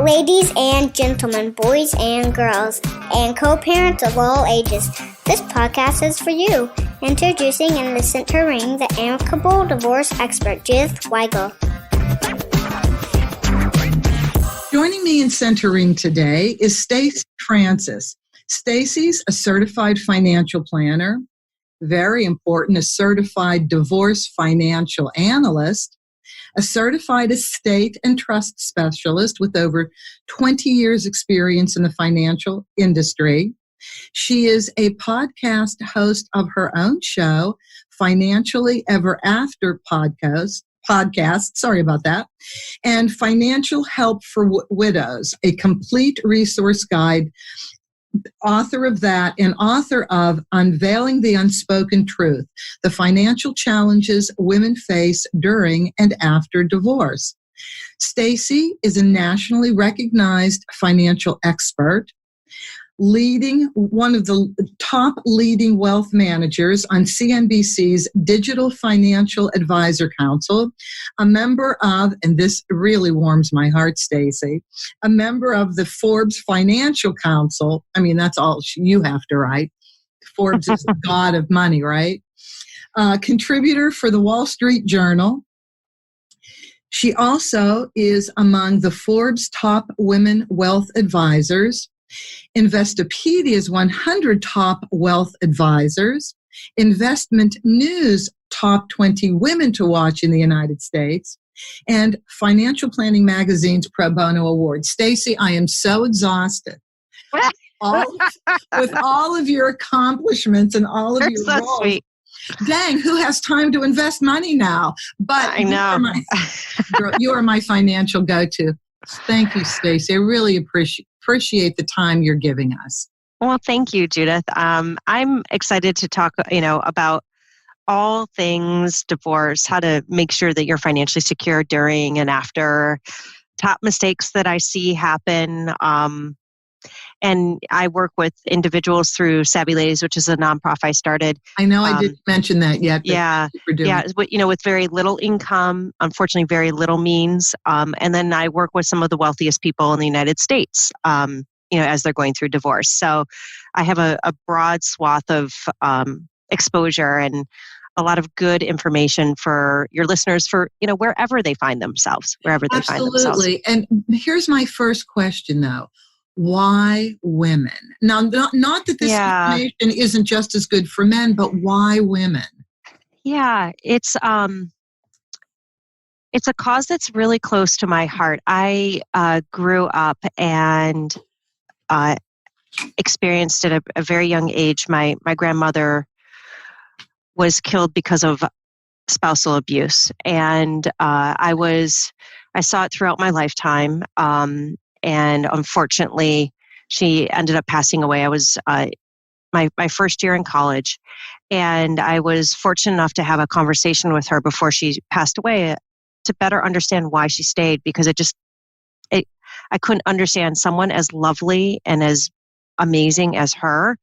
Ladies and gentlemen, boys and girls, and co-parents of all ages, this podcast is for you. Introducing and the centering the Amicable divorce expert, Judith Weigel. Joining me in centering today is Stacey Francis. Stacy's a certified financial planner, very important, a certified divorce financial analyst, a certified estate and trust specialist with over 20 years experience in the financial industry. She is a podcast host of her own show, Financially Ever After podcast, sorry about that, and Financial Help for Widows, a complete resource guide, author of that, and author of Unveiling the Unspoken Truth, the financial challenges women face during and after divorce. Stacy is a nationally recognized financial expert, leading one of the top leading wealth managers on CNBC's Digital Financial Advisor Council, a member of, and this really warms my heart, Stacy, a member of the Forbes Financial Council. I mean, that's all you have to write. Forbes is the god of money, right? Contributor for the Wall Street Journal. She also is among the Forbes top women wealth advisors, Investopedia's 100 top wealth advisors, Investment News top 20 women to watch in the United States, and Financial Planning Magazine's Pro Bono Award. Stacy, I am so exhausted. With all of your accomplishments and all of You're your so roles. Sweet. Dang, who has time to invest money now? But I know. You are my financial go-to. Thank you, Stacey. I really appreciate the time you're giving us. Well, thank you, Judith. I'm excited to talk, about all things divorce, how to make sure that you're financially secure during and after, top mistakes that I see happen. And I work with individuals through Savvy Ladies, which is a nonprofit I started. I know I didn't mention that yet. Yeah. With very little income, unfortunately, very little means. And then I work with some of the wealthiest people in the United States, as they're going through divorce. So I have a broad swath of exposure and a lot of good information for your listeners for, wherever they find themselves, Absolutely. And here's my first question, though. Why women? Now, not that this information isn't just as good for men, but why women? Yeah, it's a cause that's really close to my heart. I grew up and experienced at a very young age. My grandmother was killed because of spousal abuse, and I saw it throughout my lifetime. And unfortunately, she ended up passing away. I was my first year in college, and I was fortunate enough to have a conversation with her before she passed away to better understand why she stayed, because I couldn't understand someone as lovely and as amazing as her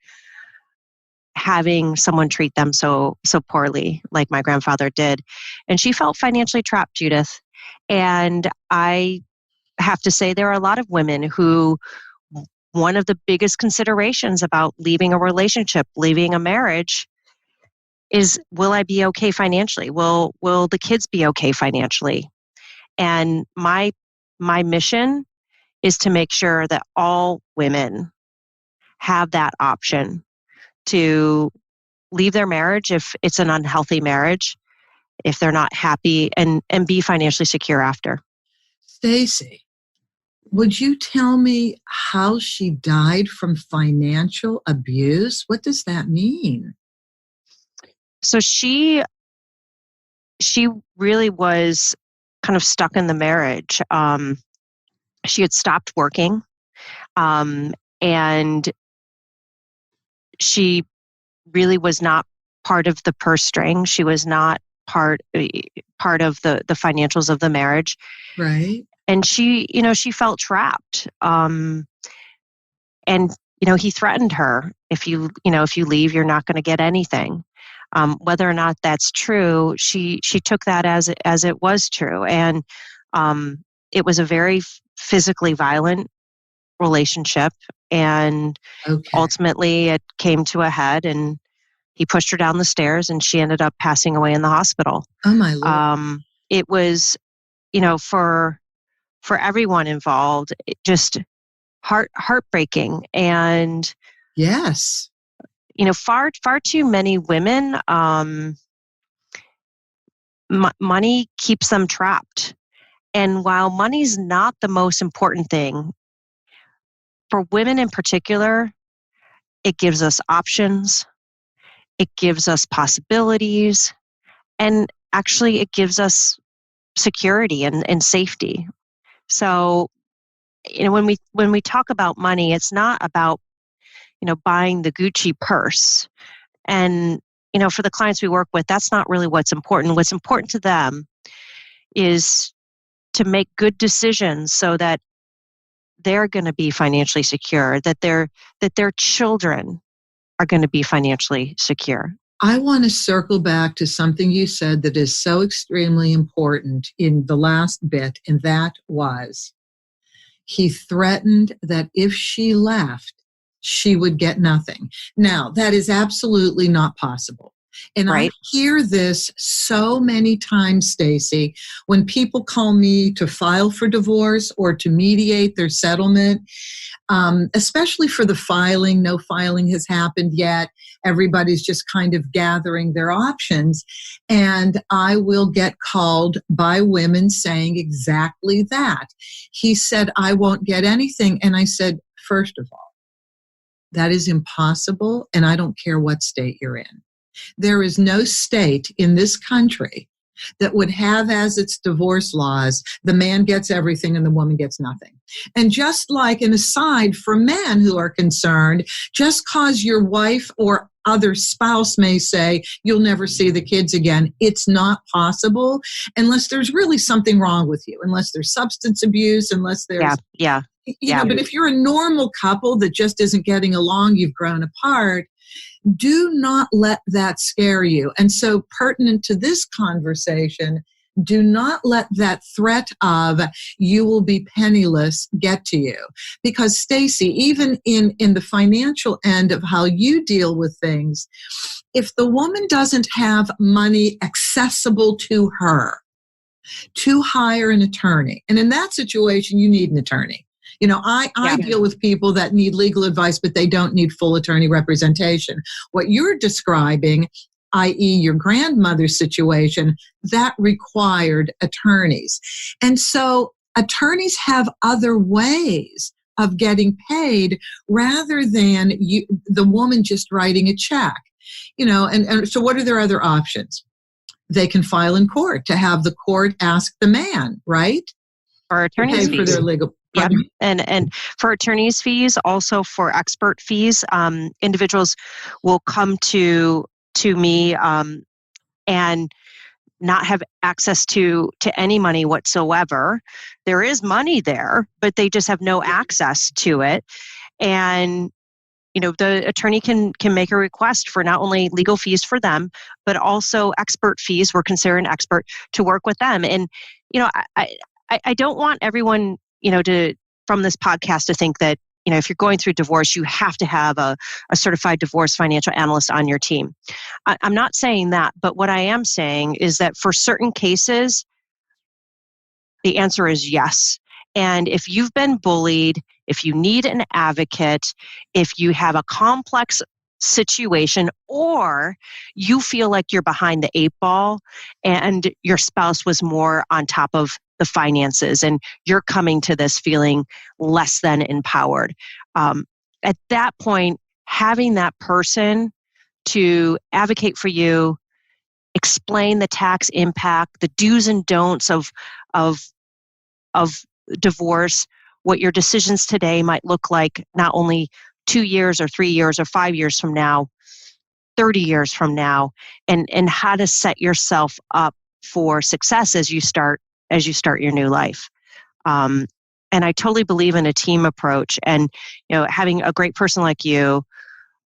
having someone treat them so poorly like my grandfather did. And she felt financially trapped, Judith. And I have to say there are a lot of women who one of the biggest considerations about leaving a relationship, leaving a marriage is, will I be okay financially? Will the kids be okay financially? And my mission is to make sure that all women have that option to leave their marriage if it's an unhealthy marriage, if they're not happy, and be financially secure after. Stacy, would you tell me how she died from financial abuse? What does that mean? So she really was kind of stuck in the marriage. She had stopped working, and she really was not part of the purse string. She was not part of the financials of the marriage. Right. And she felt trapped. And he threatened her, if you leave, you're not going to get anything. Whether or not that's true, she took that as it was true. And it was a very physically violent relationship, and ultimately it came to a head, and he pushed her down the stairs, and she ended up passing away in the hospital. Oh my Lord. It was, for everyone involved, just heartbreaking. And yes, far too many women, money keeps them trapped. And while money's not the most important thing, for women in particular, it gives us options, it gives us possibilities, and actually it gives us security and safety. So, when we talk about money, it's not about, buying the Gucci purse. And, for the clients we work with, that's not really what's important. What's important to them is to make good decisions so that they're going to be financially secure, that their children are going to be financially secure. I want to circle back to something you said that is so extremely important in the last bit, and that was he threatened that if she left, she would get nothing. Now, that is absolutely not possible. And right. I hear this so many times, Stacy, when people call me to file for divorce or to mediate their settlement, especially for the filing. No filing has happened yet. Everybody's just kind of gathering their options. And I will get called by women saying exactly that. He said, I won't get anything. And I said, first of all, that is impossible. And I don't care what state you're in. There is no state in this country that would have as its divorce laws, the man gets everything and the woman gets nothing. And just like an aside for men who are concerned, just cause your wife or other spouse may say, you'll never see the kids again, it's not possible unless there's really something wrong with you, unless there's substance abuse, unless there's... Yeah. But if you're a normal couple that just isn't getting along, you've grown apart, do not let that scare you. And so pertinent to this conversation, do not let that threat of you will be penniless get to you. Because Stacy, even in the financial end of how you deal with things, if the woman doesn't have money accessible to her to hire an attorney, and in that situation, you need an attorney. I deal with people that need legal advice, but they don't need full attorney representation. What you're describing, i.e. your grandmother's situation, that required attorneys. And so attorneys have other ways of getting paid rather than the woman just writing a check. And so what are their other options? They can file in court to have the court ask the man, right? Or attorney's fees. For their legal... Yep. And for attorney's fees, also for expert fees, individuals will come to me and not have access to any money whatsoever. There is money there, but they just have no access to it. And the attorney can make a request for not only legal fees for them, but also expert fees. We're considered an expert to work with them. And I don't want everyone from this podcast to think that, if you're going through divorce, you have to have a certified divorce financial analyst on your team. I'm not saying that, but what I am saying is that for certain cases, the answer is yes. And if you've been bullied, if you need an advocate, if you have a complex situation, or you feel like you're behind the 8 ball and your spouse was more on top of the finances and you're coming to this feeling less than empowered, at that point, having that person to advocate for you, explain the tax impact, the do's and don'ts of divorce, what your decisions today might look like not only 2 years or 3 years or 5 years from now, 30 years from now, and how to set yourself up for success as you start your new life. And I totally believe in a team approach, and having a great person like you,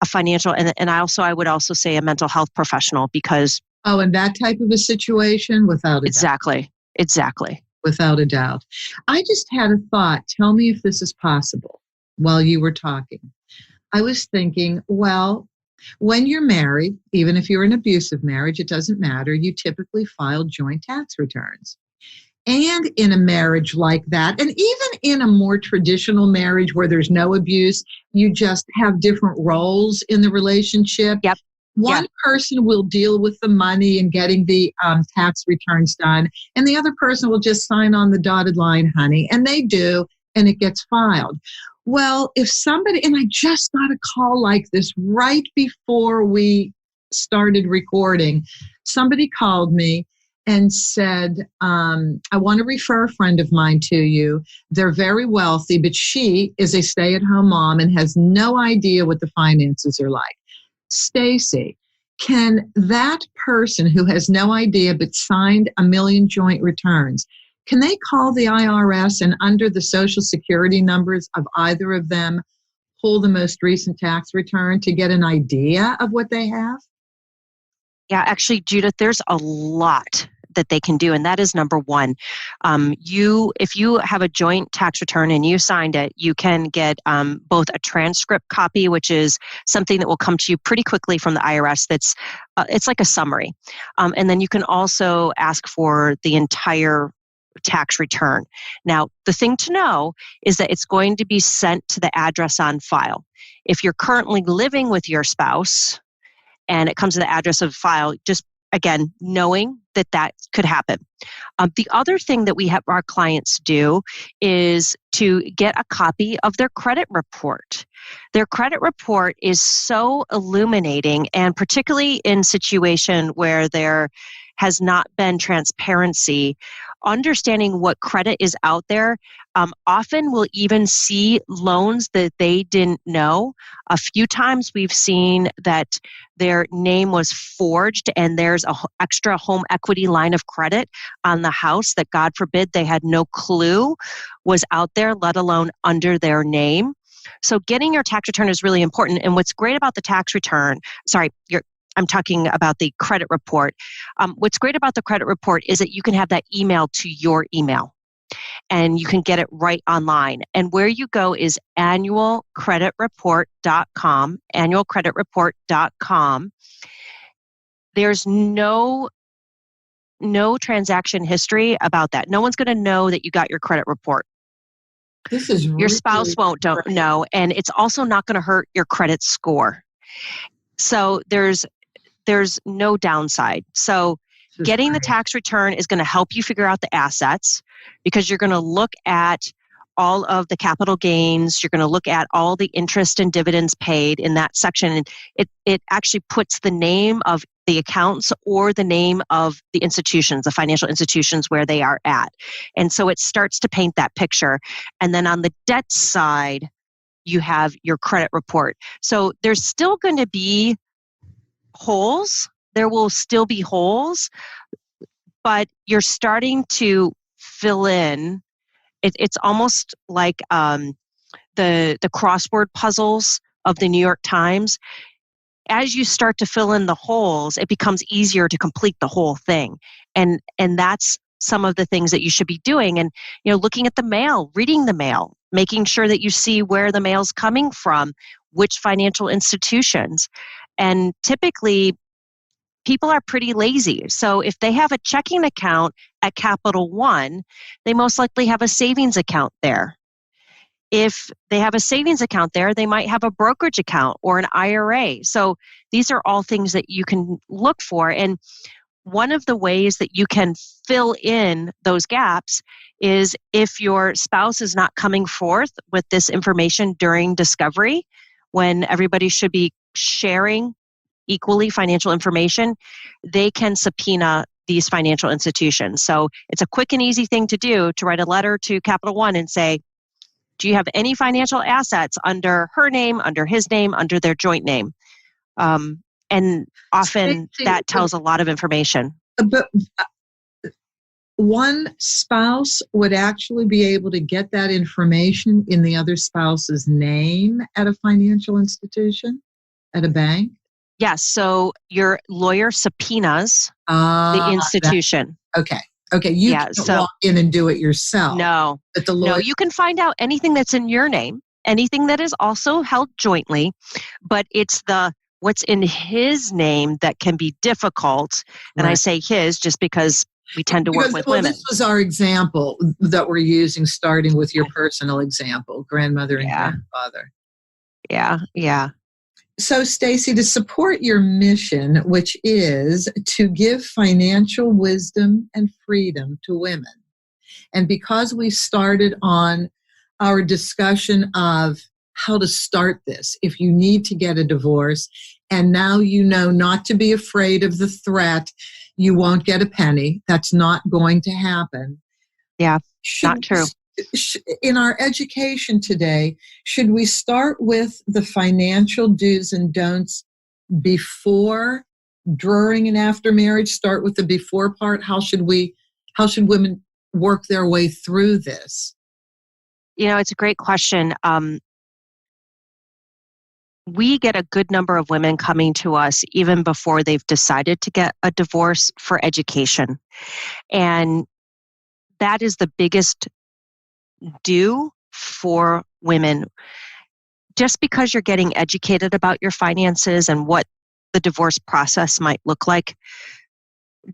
a financial, and I would also say a mental health professional, because in that type of a situation, without a doubt. Exactly. Without a doubt. I just had a thought. Tell me if this is possible while you were talking. I was thinking, well, when you're married, even if you're in an abusive marriage, it doesn't matter. You typically file joint tax returns. And in a marriage like that, and even in a more traditional marriage where there's no abuse, you just have different roles in the relationship. Yep. One person will deal with the money and getting the tax returns done, and the other person will just sign on the dotted line, honey. And they do, and it gets filed. Well, if somebody, and I just got a call like this right before we started recording, somebody called me and said, I want to refer a friend of mine to you. They're very wealthy, but she is a stay-at-home mom and has no idea what the finances are like. Stacy, can that person who has no idea but signed 1 million joint returns, can they call the IRS and under the Social Security numbers of either of them pull the most recent tax return to get an idea of what they have? Yeah, actually, Judith, there's a lot that they can do, and that is number one. If you have a joint tax return and you signed it, you can get both a transcript copy, which is something that will come to you pretty quickly from the IRS. It's like a summary, and then you can also ask for the entire tax return. Now, the thing to know is that it's going to be sent to the address on file. If you're currently living with your spouse and it comes to the address of file, just again, knowing that could happen. The other thing that we have our clients do is to get a copy of their credit report. Their credit report is so illuminating, and particularly in situation where there has not been transparency, understanding what credit is out there. Often we'll even see loans that they didn't know. A few times we've seen that their name was forged and there's an extra home equity line of credit on the house that, God forbid, they had no clue was out there, let alone under their name. So getting your tax return is really important. And what's great about the tax return, I'm talking about the credit report. What's great about the credit report is that you can have that email to your email and you can get it right online. And where you go is annualcreditreport.com, annualcreditreport.com. There's no transaction history about that. No one's going to know that you got your credit report. This is your spouse won't know, and it's also not going to hurt your credit score. So there's no downside. So getting the tax return is going to help you figure out the assets, because you're going to look at all of the capital gains. You're going to look at all the interest and dividends paid in that section. And it actually puts the name of the accounts or the name of the institutions, the financial institutions where they are at. And so it starts to paint that picture. And then on the debt side, you have your credit report. So there's still going to be holes. There will still be holes, but you're starting to fill in. It's almost like the crossword puzzles of the New York Times. As you start to fill in the holes, it becomes easier to complete the whole thing. And that's some of the things that you should be doing. And, looking at the mail, reading the mail, making sure that you see where the mail's coming from, which financial institutions. And typically, people are pretty lazy. So if they have a checking account at Capital One, they most likely have a savings account there. If they have a savings account there, they might have a brokerage account or an IRA. So these are all things that you can look for. And one of the ways that you can fill in those gaps is if your spouse is not coming forth with this information during discovery, when everybody should be sharing equally financial information, they can subpoena these financial institutions. So it's a quick and easy thing to do, to write a letter to Capital One and say, do you have any financial assets under her name, under his name, under their joint name? And often that tells a lot of information. But one spouse would actually be able to get that information in the other spouse's name at a financial institution, at a bank? Yes. So your lawyer subpoenas the institution. Okay. Okay, you Yeah, can't so walk in and do it yourself. no, But the no, lawyer, you can find out anything that's in your name, anything that is also held jointly, but it's the what's in his name that can be difficult. And I right? say his just because we tend to work Because, with well, women. this was our example that we're using, starting with your personal example, grandmother and Yeah, grandfather. yeah. So, Stacy, to support your mission, which is to give financial wisdom and freedom to women, and because we started on our discussion of how to start this, if you need to get a divorce, and now you know not to be afraid of the threat, you won't get a penny. That's not going to happen. Yeah, not Should true. in our education today, should we start with the financial do's and don'ts before, during, and after marriage? Start with the before part. How should women work their way through this? It's a great question. We get a good number of women coming to us even before they've decided to get a divorce for education. And that is the biggest do for women. Just because you're getting educated about your finances and what the divorce process might look like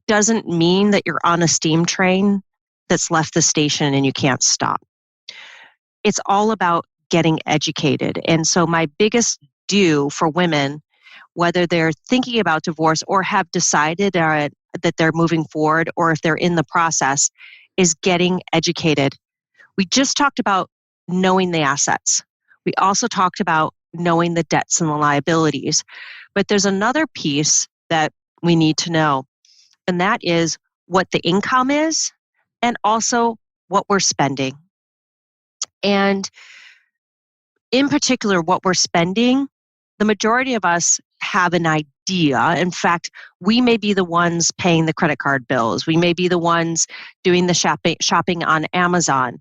doesn't mean that you're on a steam train that's left the station and you can't stop. It's all about getting educated. And so my biggest do for women, whether they're thinking about divorce or have decided that they're moving forward, or if they're in the process, is getting educated. We just talked about knowing the assets. We also talked about knowing the debts and the liabilities. But there's another piece that we need to know, and that is what the income is and also what we're spending. And in particular, what we're spending, the majority of us have an idea. In fact, we may be the ones paying the credit card bills. We may be the ones doing the shopping on Amazon.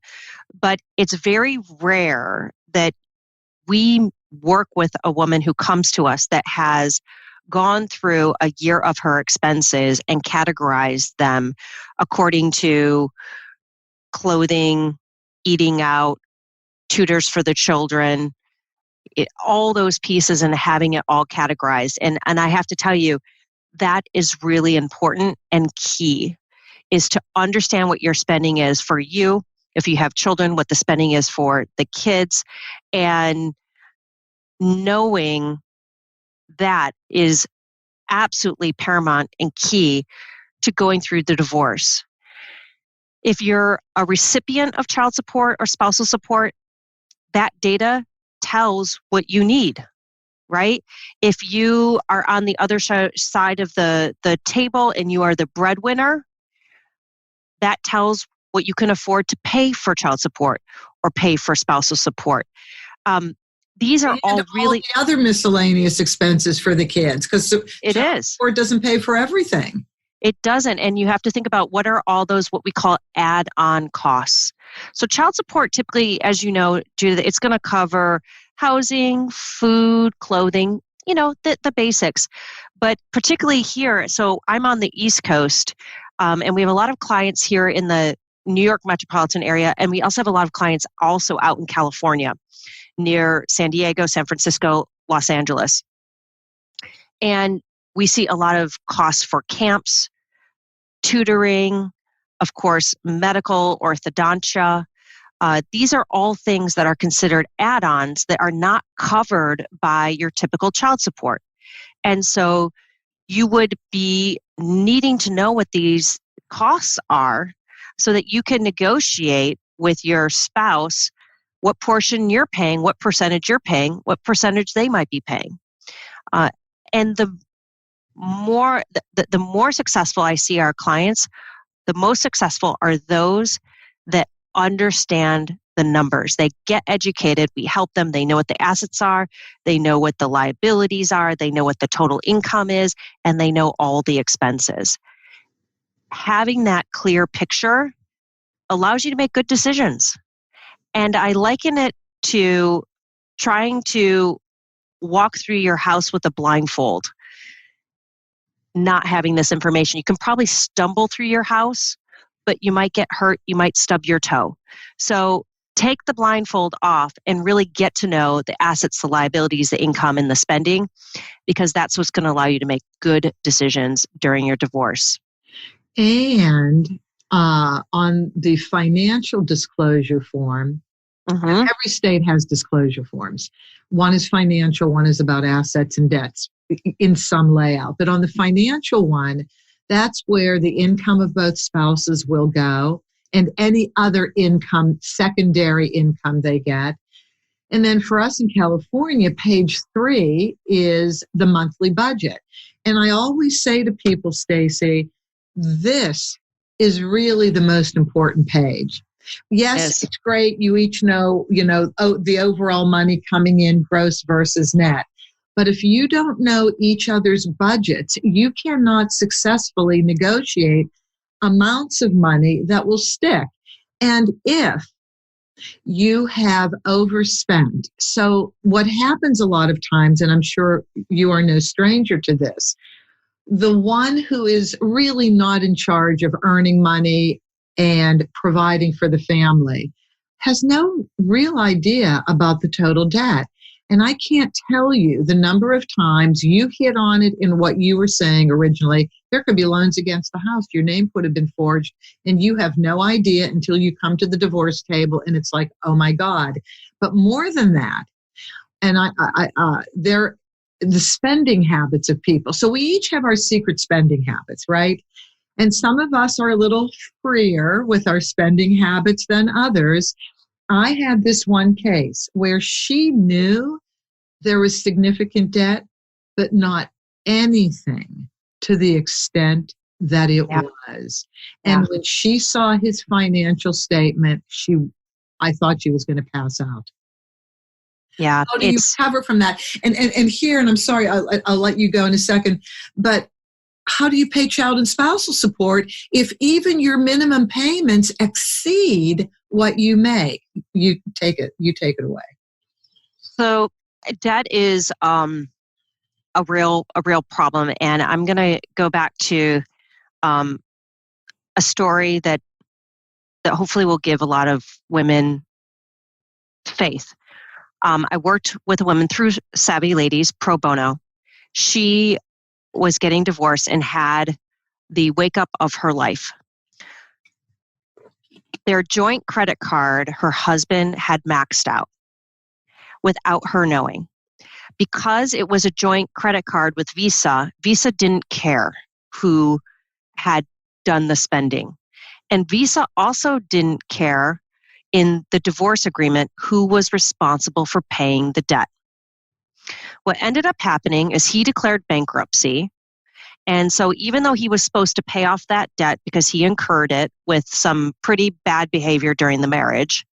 But it's very rare that we work with a woman who comes to us that has gone through a year of her expenses and categorized them according to clothing, eating out, tutors for the children, all those pieces, and having it all categorized. And I have to tell you, that is really important and key, is to understand what your spending is for you. If you have children, what the spending is for the kids, and knowing that is absolutely paramount and key to going through the divorce. If you're a recipient of child support or spousal support, that data tells what you need, right? If you are on the other side of the table and you are the breadwinner, that tells what you can afford to pay for child support or pay for spousal support. These are all really the other miscellaneous expenses for the kids, because it is. support doesn't pay for everything. It doesn't. And you have to think about what are all those, what we call add-on costs. So child support typically, as you know, Judith, it's going to cover housing, food, clothing, the basics. But particularly here, so I'm on the East Coast, and we have a lot of clients here in the New York metropolitan area. And we also have a lot of clients also out in California, near San Diego, San Francisco, Los Angeles. And we see a lot of costs for camps, tutoring, of course, medical, orthodontia. These are all things that are considered add-ons that are not covered by your typical child support. And so you would be needing to know what these costs are so that you can negotiate with your spouse what portion you're paying, what percentage you're paying, what percentage they might be paying. And the more successful I see our clients, the most successful are those that understand the numbers. They get educated. We help them. They know what the assets are. They know what the liabilities are. They know what the total income is, and they know all the expenses. Having that clear picture allows you to make good decisions. And I liken it to trying to walk through your house with a blindfold, not having this information. You can probably stumble through your house, but you might get hurt, you might stub your toe. So take the blindfold off and really get to know the assets, the liabilities, the income, and the spending, because that's what's going to allow you to make good decisions during your divorce. And on the financial disclosure form, every state has disclosure forms. One is financial, one is about assets and debts in some layout. But on the financial one, that's where the income of both spouses will go and any other income, secondary income they get. And then for us in California, page 3 is the monthly budget. And I always say to people, Stacy, this is really the most important page. Yes, it's great. You each know, the overall money coming in gross versus net. But if you don't know each other's budgets, you cannot successfully negotiate amounts of money that will stick. And if you have overspent, so what happens a lot of times, and I'm sure you are no stranger to this, the one who is really not in charge of earning money and providing for the family has no real idea about the total debt. And I can't tell you the number of times you hit on it in what you were saying originally. There could be loans against the house. Your name could have been forged, and you have no idea until you come to the divorce table, and it's like, oh my God. But more than that, and the spending habits of people. So we each have our secret spending habits, right? And some of us are a little freer with our spending habits than others. I had this one case where she knew there was significant debt, but not anything to the extent that it was. And when she saw his financial statement, I thought she was going to pass out. Yeah. How do you recover from that? And here, and I'm sorry, I'll let you go in a second, but how do you pay child and spousal support if even your minimum payments exceed what you make? You take it away. So debt is a real problem, and I'm going to go back to a story that hopefully will give a lot of women faith. I worked with a woman through Savvy Ladies pro bono. She was getting divorced and had the wake up of her life. Their joint credit card, her husband had maxed out without her knowing. Because it was a joint credit card with Visa, Visa didn't care who had done the spending. And Visa also didn't care in the divorce agreement who was responsible for paying the debt. What ended up happening is he declared bankruptcy. And so even though he was supposed to pay off that debt because he incurred it with some pretty bad behavior during the marriage,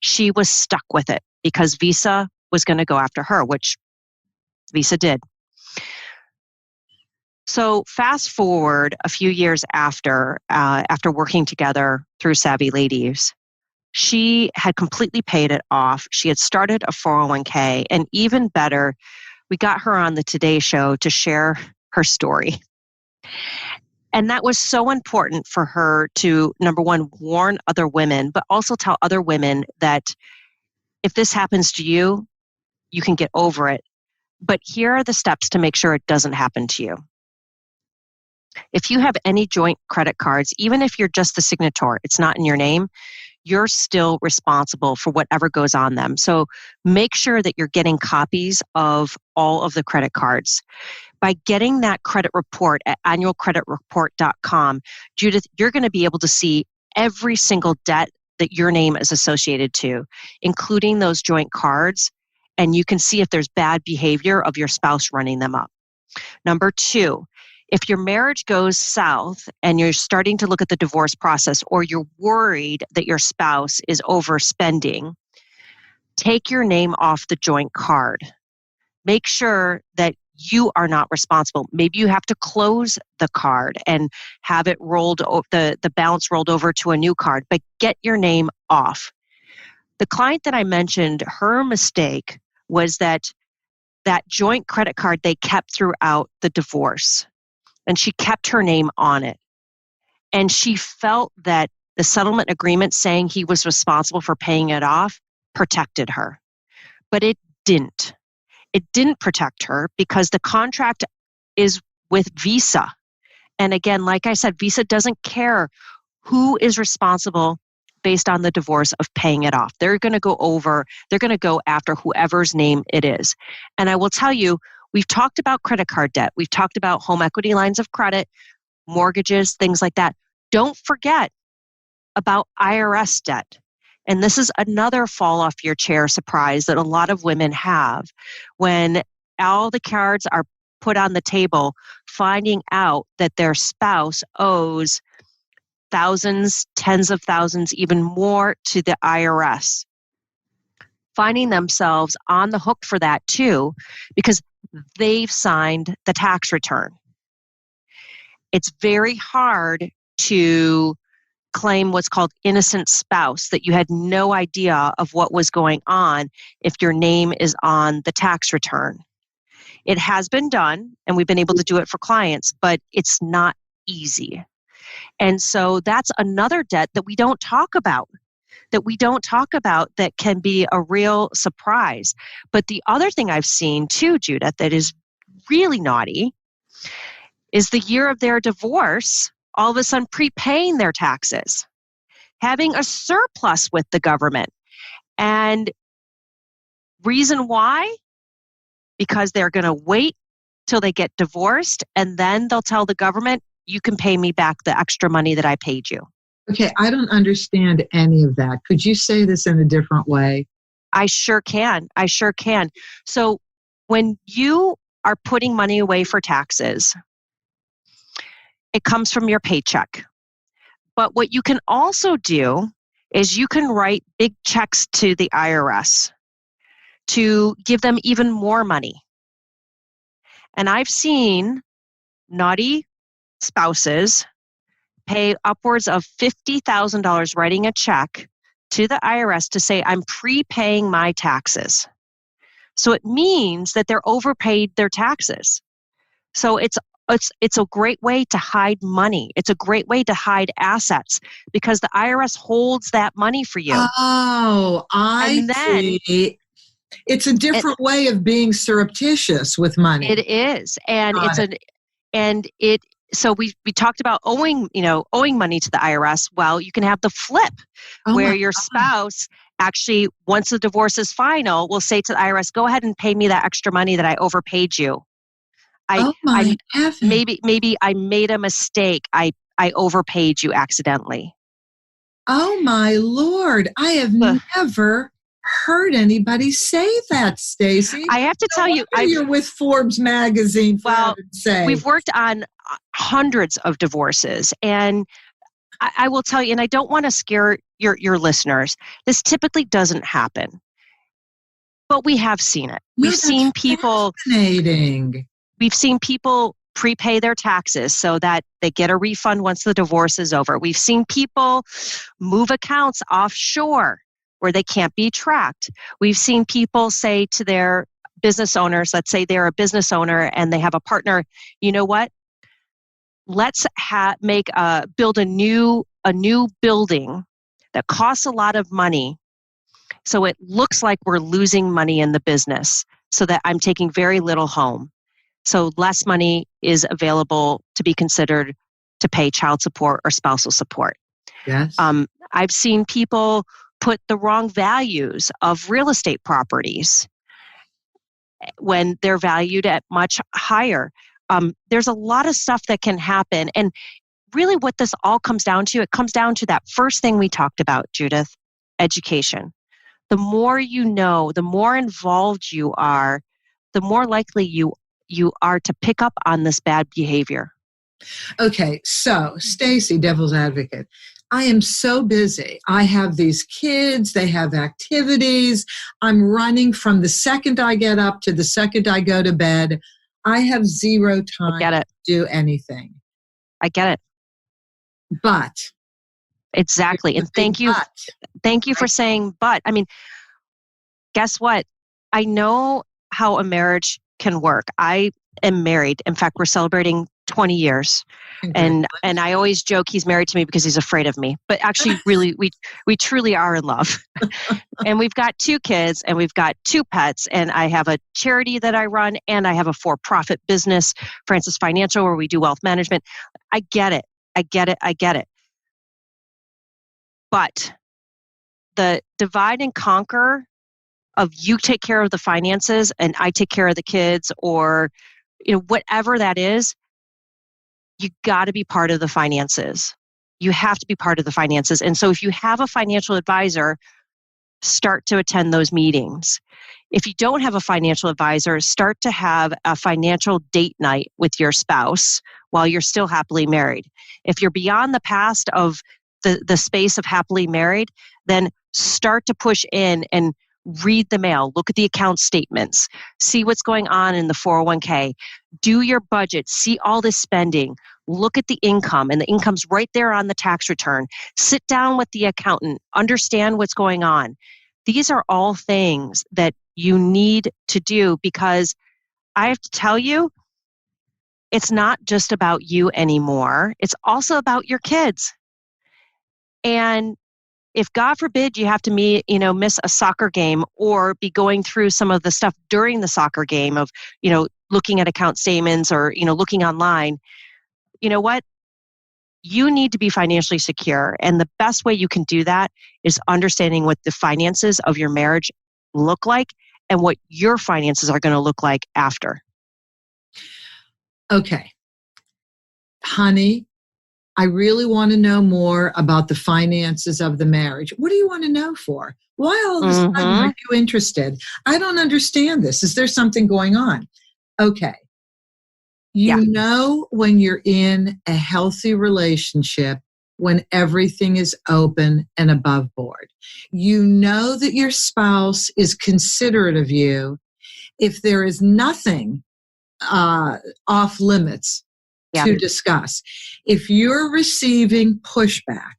she was stuck with it because Visa was going to go after her, which Visa did. So fast forward a few years after working together through Savvy Ladies, she had completely paid it off. She had started a 401k, and even better, we got her on the Today Show to share her story. And that was so important for her to, number one, warn other women, but also tell other women that if this happens to you, you can get over it. But here are the steps to make sure it doesn't happen to you. If you have any joint credit cards, even if you're just the signator, it's not in your name, you're still responsible for whatever goes on them. So make sure that you're getting copies of all of the credit cards. By getting that credit report at annualcreditreport.com, Judith, you're going to be able to see every single debt that your name is associated to, including those joint cards, and you can see if there's bad behavior of your spouse running them up. Number 2, if your marriage goes south and you're starting to look at the divorce process, or you're worried that your spouse is overspending, take your name off the joint card. Make sure that you are not responsible. Maybe you have to close the card and have it the balance rolled over to a new card, but get your name off. The client that I mentioned, her mistake was that joint credit card they kept throughout the divorce, and she kept her name on it. And she felt that the settlement agreement saying he was responsible for paying it off protected her. But it didn't. It didn't protect her because the contract is with Visa. And again, like I said, Visa doesn't care who is responsible based on the divorce of paying it off. They're going to go after whoever's name it is. And I will tell you, we've talked about credit card debt. We've talked about home equity lines of credit, mortgages, things like that. Don't forget about IRS debt. And this is another fall off your chair surprise that a lot of women have when all the cards are put on the table, finding out that their spouse owes thousands, tens of thousands, even more to the IRS. Finding themselves on the hook for that too, because they've signed the tax return. It's very hard to claim what's called innocent spouse, that you had no idea of what was going on if your name is on the tax return. It has been done, and we've been able to do it for clients, but it's not easy. And so that's another debt that we don't talk about, that can be a real surprise. But the other thing I've seen too, Judith, that is really naughty is the year of their divorce, all of a sudden prepaying their taxes, having a surplus with the government. And reason why? Because they're going to wait till they get divorced, and then they'll tell the government, you can pay me back the extra money that I paid you. Okay, I don't understand any of that. Could you say this in a different way? I sure can. So when you are putting money away for taxes, it comes from your paycheck. But what you can also do is you can write big checks to the IRS to give them even more money. And I've seen naughty spouses pay upwards of $50,000 writing a check to the IRS to say, I'm prepaying my taxes. So it means that they're overpaid their taxes. So it's a great way to hide money. It's a great way to hide assets because the IRS holds that money for you. Oh, I see. It's a different way of being surreptitious with money. It is. So we talked about owing money to the IRS. Well, you can have the flip where your spouse actually, once the divorce is final, will say to the IRS, go ahead and pay me that extra money that I overpaid you. Maybe I made a mistake. I overpaid you accidentally. Oh my Lord. I have never heard anybody say that, Stacy. I have to tell you, you're with Forbes magazine. We've worked on hundreds of divorces, and I will tell you, and I don't want to scare your listeners, this typically doesn't happen, but we have seen it. We've seen people prepay their taxes so that they get a refund once the divorce is over. We've seen people move accounts offshore where they can't be tracked. We've seen people say to their business owners, let's say they're a business owner and they have a partner, you know what? Let's build a new building that costs a lot of money, so it looks like we're losing money in the business, so that I'm taking very little home. So less money is available to be considered to pay child support or spousal support. Yes. I've seen people put the wrong values of real estate properties when they're valued at much higher. There's a lot of stuff that can happen. And really what this all comes down to, it comes down to that first thing we talked about, Judith, education. The more you know, the more involved you are, the more likely you are to pick up on this bad behavior. Okay, so Stacy, devil's advocate, I am so busy. I have these kids, they have activities. I'm running from the second I get up to the second I go to bed. I have zero time to do anything. I get it. But. Exactly. And thank you for saying but. I mean, guess what? I know how a marriage can work. I am married. In fact, we're celebrating 20 years. And I always joke he's married to me because he's afraid of me. But actually, really, we truly are in love. And we've got 2 kids and we've got 2 pets. And I have a charity that I run and I have a for-profit business, Francis Financial, where we do wealth management. I get it. But the divide and conquer of you take care of the finances and I take care of the kids, or whatever that is, you got to be part of the finances. You have to be part of the finances. And so if you have a financial advisor, start to attend those meetings. If you don't have a financial advisor, start to have a financial date night with your spouse while you're still happily married. If you're beyond the past of the space of happily married, then start to push in and read the mail, look at the account statements, see what's going on in the 401k, do your budget, see all this spending, look at the income, and the income's right there on the tax return. Sit down with the accountant, understand what's going on. These are all things that you need to do, because I have to tell you, it's not just about you anymore. It's also about your kids. And if God forbid you have to miss a soccer game or be going through some of the stuff during the soccer game of, looking at account statements or, looking online, you know what? You need to be financially secure. And the best way you can do that is understanding what the finances of your marriage look like and what your finances are going to look like after. Okay. Honey, I really want to know more about the finances of the marriage. What do you want to know for? Why all of a sudden are you interested? I don't understand this. Is there something going on? Okay. You know when you're in a healthy relationship, when everything is open and above board. You know that your spouse is considerate of you if there is nothing off limits to discuss. If you're receiving pushback,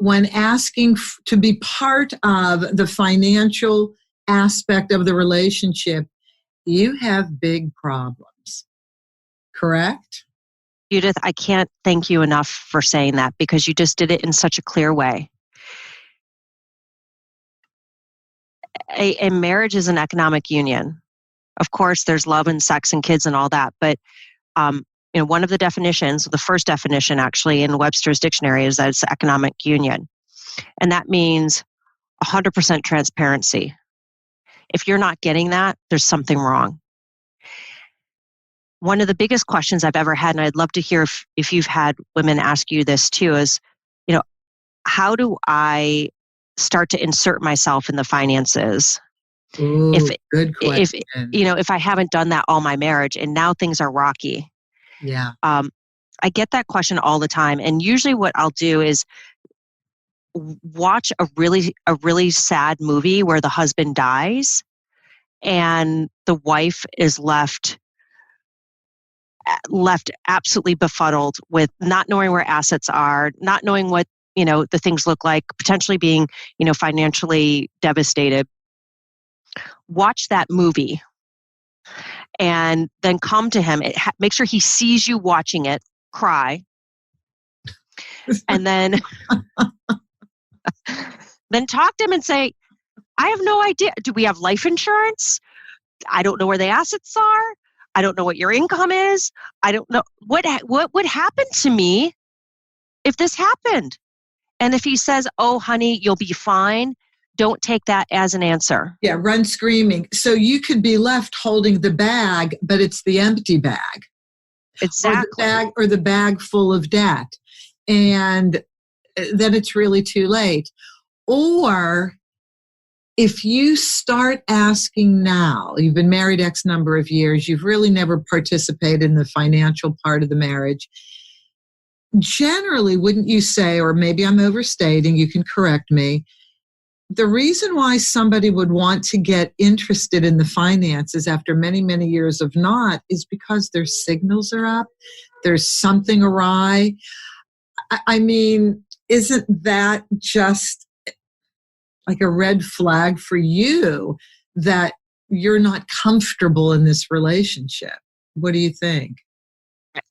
when asking to be part of the financial aspect of the relationship, you have big problems. Correct? Judith, I can't thank you enough for saying that, because you just did it in such a clear way. A marriage is an economic union. Of course, there's love and sex and kids and all that, but one of the definitions, the first definition actually in Webster's dictionary, is that it's economic union. And that means 100% transparency. If you're not getting that, there's something wrong. One of the biggest questions I've ever had, and I'd love to hear if you've had women ask you this too, is, how do I start to insert myself in the finances? Ooh, good question. If I haven't done that all my marriage and now things are rocky. Yeah. I get that question all the time. And usually what I'll do is watch a really sad movie where the husband dies and the wife is left absolutely befuddled with not knowing where assets are, not knowing what, the things look like, potentially being, financially devastated. Watch that movie and then come to him. Make sure he sees you watching it, cry, and then talk to him and say, I have no idea. Do we have life insurance? I don't know where the assets are. I don't know what your income is. I don't know what would happen to me if this happened. And if he says, oh, honey, you'll be fine, don't take that as an answer. Yeah, run screaming. So you could be left holding the bag, but it's the empty bag. Exactly. Or the bag full of debt. And then it's really too late. Or if you start asking now, you've been married X number of years, you've really never participated in the financial part of the marriage. Generally, wouldn't you say, or maybe I'm overstating, you can correct me, the reason why somebody would want to get interested in the finances after many, many years of not is because their signals are up. There's something awry. I mean, isn't that just like a red flag for you that you're not comfortable in this relationship? What do you think?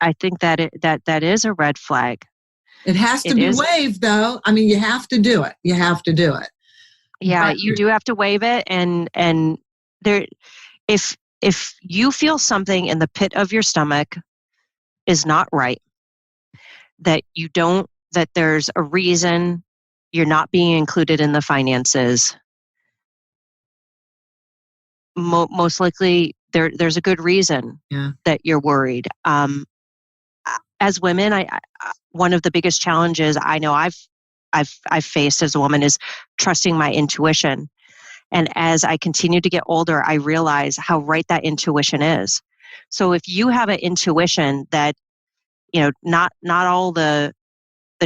I think that is a red flag. It has to be waived, though. I mean, you have to do it. You have to do it. Yeah, you do have to waive it, and there, if you feel something in the pit of your stomach is not right, that there's a reason you're not being included in the finances, most likely there's a good reason that you're worried. As women, I one of the biggest challenges I know I've faced as a woman is trusting my intuition. And as I continue to get older, I realize how right that intuition is. So if you have an intuition that, not all the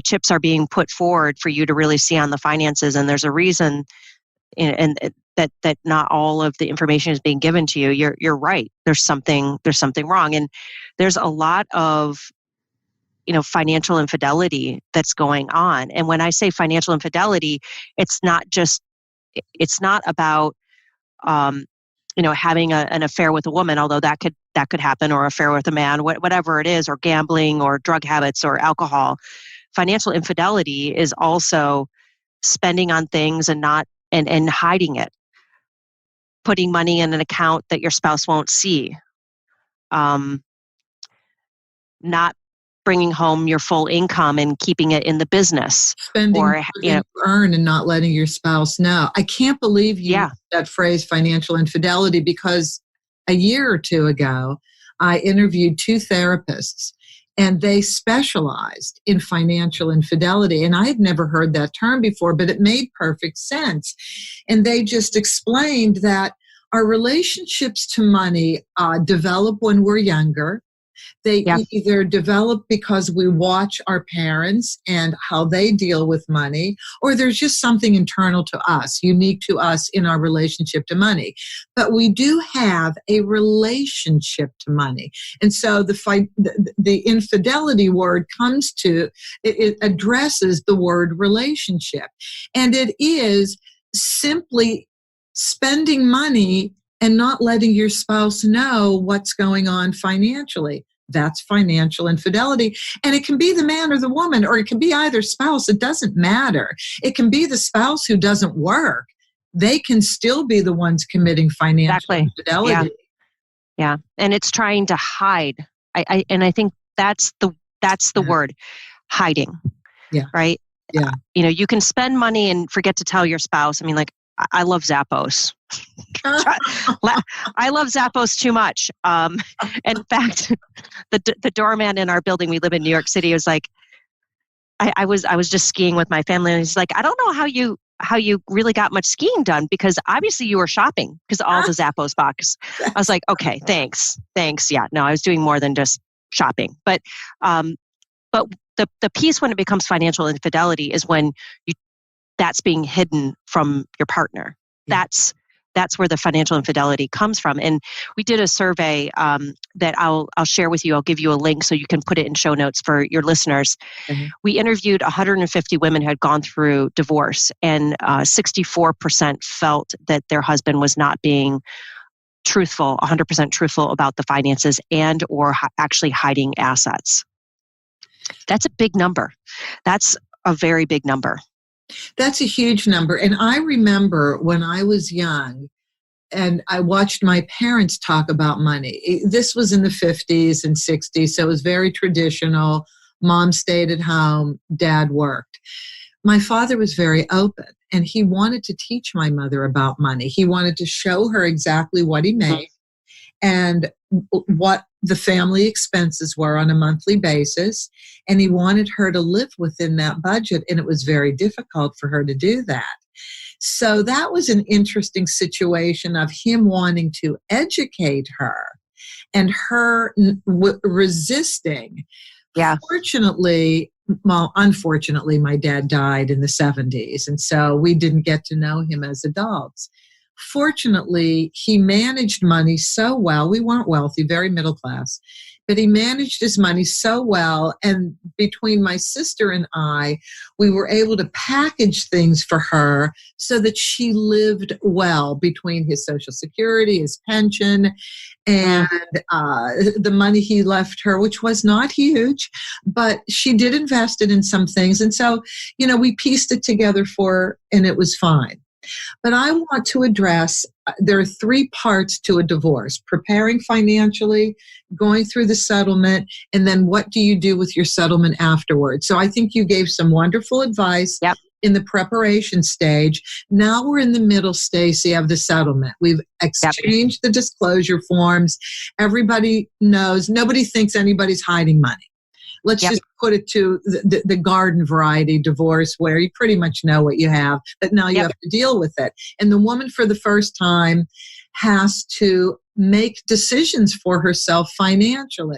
chips are being put forward for you to really see on the finances, and there's a reason, and that not all of the information is being given to you, you're right. There's something wrong. And there's a lot of financial infidelity that's going on. And when I say financial infidelity, it's not about having an affair with a woman, although that could happen, or affair with a man, whatever it is, or gambling, or drug habits, or alcohol. Financial infidelity is also spending on things and hiding it, putting money in an account that your spouse won't see, not bringing home your full income and keeping it in the business, spending or you earn and not letting your spouse know. I can't believe you used that phrase, financial infidelity, because a year or two ago, I interviewed 2 therapists, and they specialized in financial infidelity. And I had never heard that term before, but it made perfect sense. And they just explained that our relationships to money develop when we're younger. They either develop because we watch our parents and how they deal with money, or there's just something internal to us, unique to us in our relationship to money. But we do have a relationship to money. And so the infidelity word it addresses the word relationship. And it is simply spending money and not letting your spouse know what's going on financially. That's financial infidelity. And it can be the man or the woman, or it can be either spouse. It doesn't matter. It can be the spouse who doesn't work. They can still be the ones committing financial infidelity. Yeah. And it's trying to hide. I think that's the word, hiding. Yeah. Right? Yeah. You can spend money and forget to tell your spouse. I mean, like, I love Zappos. I love Zappos too much. In fact, the doorman in our building, we live in New York City, was like, I was just skiing with my family, and he's like, I don't know how you really got much skiing done, because obviously you were shopping because of all the Zappos box. I was like, okay, thanks. Yeah, no, I was doing more than just shopping. But the piece when it becomes financial infidelity is when that's being hidden from your partner. Yeah. That's where the financial infidelity comes from. And we did a survey that I'll share with you. I'll give you a link so you can put it in show notes for your listeners. Mm-hmm. We interviewed 150 women who had gone through divorce, and 64% felt that their husband was not being truthful, 100% truthful about the finances, and or actually hiding assets. That's a big number. That's a very big number. That's a huge number. And I remember when I was young and I watched my parents talk about money. This was in the 50s and 60s, so it was very traditional. Mom stayed at home, Dad worked. My father was very open, and he wanted to teach my mother about money. He wanted to show her exactly what he made and what the family expenses were on a monthly basis. And he wanted her to live within that budget. And it was very difficult for her to do that. So that was an interesting situation of him wanting to educate her and her resisting. Yeah. Unfortunately, my dad died in the 70s. And so we didn't get to know him as adults. Fortunately, he managed money so well. We weren't wealthy, very middle class. but he managed his money so well. And between my sister and I, we were able to package things for her so that she lived well between his Social Security, his pension, and the money he left her, which was not huge, but she did invest it in some things. And so, we pieced it together for her, and it was fine. But I want to address, there are 3 parts to a divorce: preparing financially, going through the settlement, and then what do you do with your settlement afterwards. So I think you gave some wonderful advice. Yep. In the preparation stage. Now we're in the middle, Stacy, of the settlement. We've exchanged the disclosure forms. Everybody knows. Nobody thinks anybody's hiding money. Let's just put it to the garden variety divorce where you pretty much know what you have, but now you have to deal with it. And the woman for the first time has to make decisions for herself financially.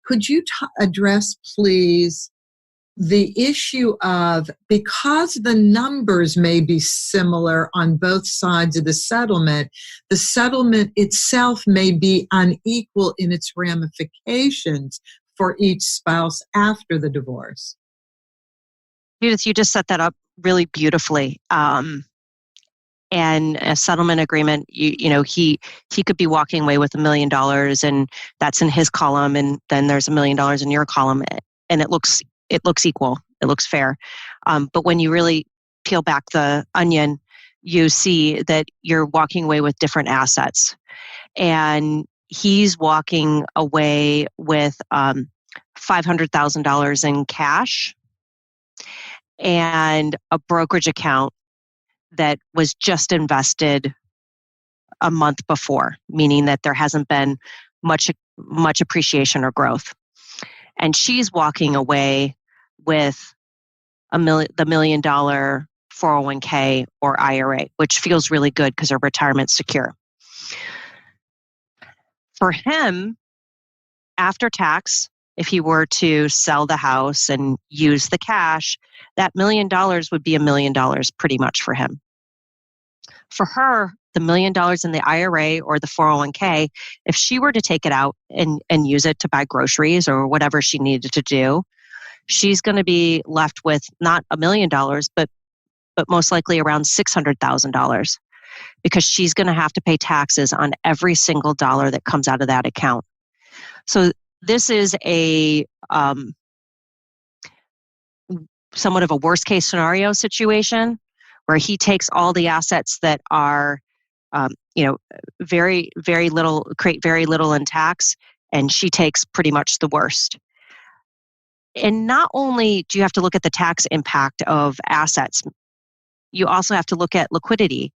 Could you address, please, the issue of, because the numbers may be similar on both sides of the settlement itself may be unequal in its ramifications for each spouse after the divorce? Judith, you just set that up really beautifully. And a settlement agreement, he could be walking away with $1 million, and that's in his column, and then there's $1 million in your column, and it looks equal. It looks fair. But when you really peel back the onion, you see that you're walking away with different assets. And he's walking away with $500,000 in cash and a brokerage account that was just invested a month before, meaning that there hasn't been much appreciation or growth. And she's walking away with the $1 million 401k or IRA, which feels really good because her retirement's secure. For him, after tax, if he were to sell the house and use the cash, that $1 million would be $1 million pretty much for him. For her, the $1 million in the IRA or the 401k, if she were to take it out and use it to buy groceries or whatever she needed to do, she's going to be left with not $1 million, but most likely around $600,000, because she's going to have to pay taxes on every single dollar that comes out of that account. So this is a somewhat of a worst case scenario situation where he takes all the assets that are, very, very little, create very little in tax, and she takes pretty much the worst. And not only do you have to look at the tax impact of assets, you also have to look at liquidity.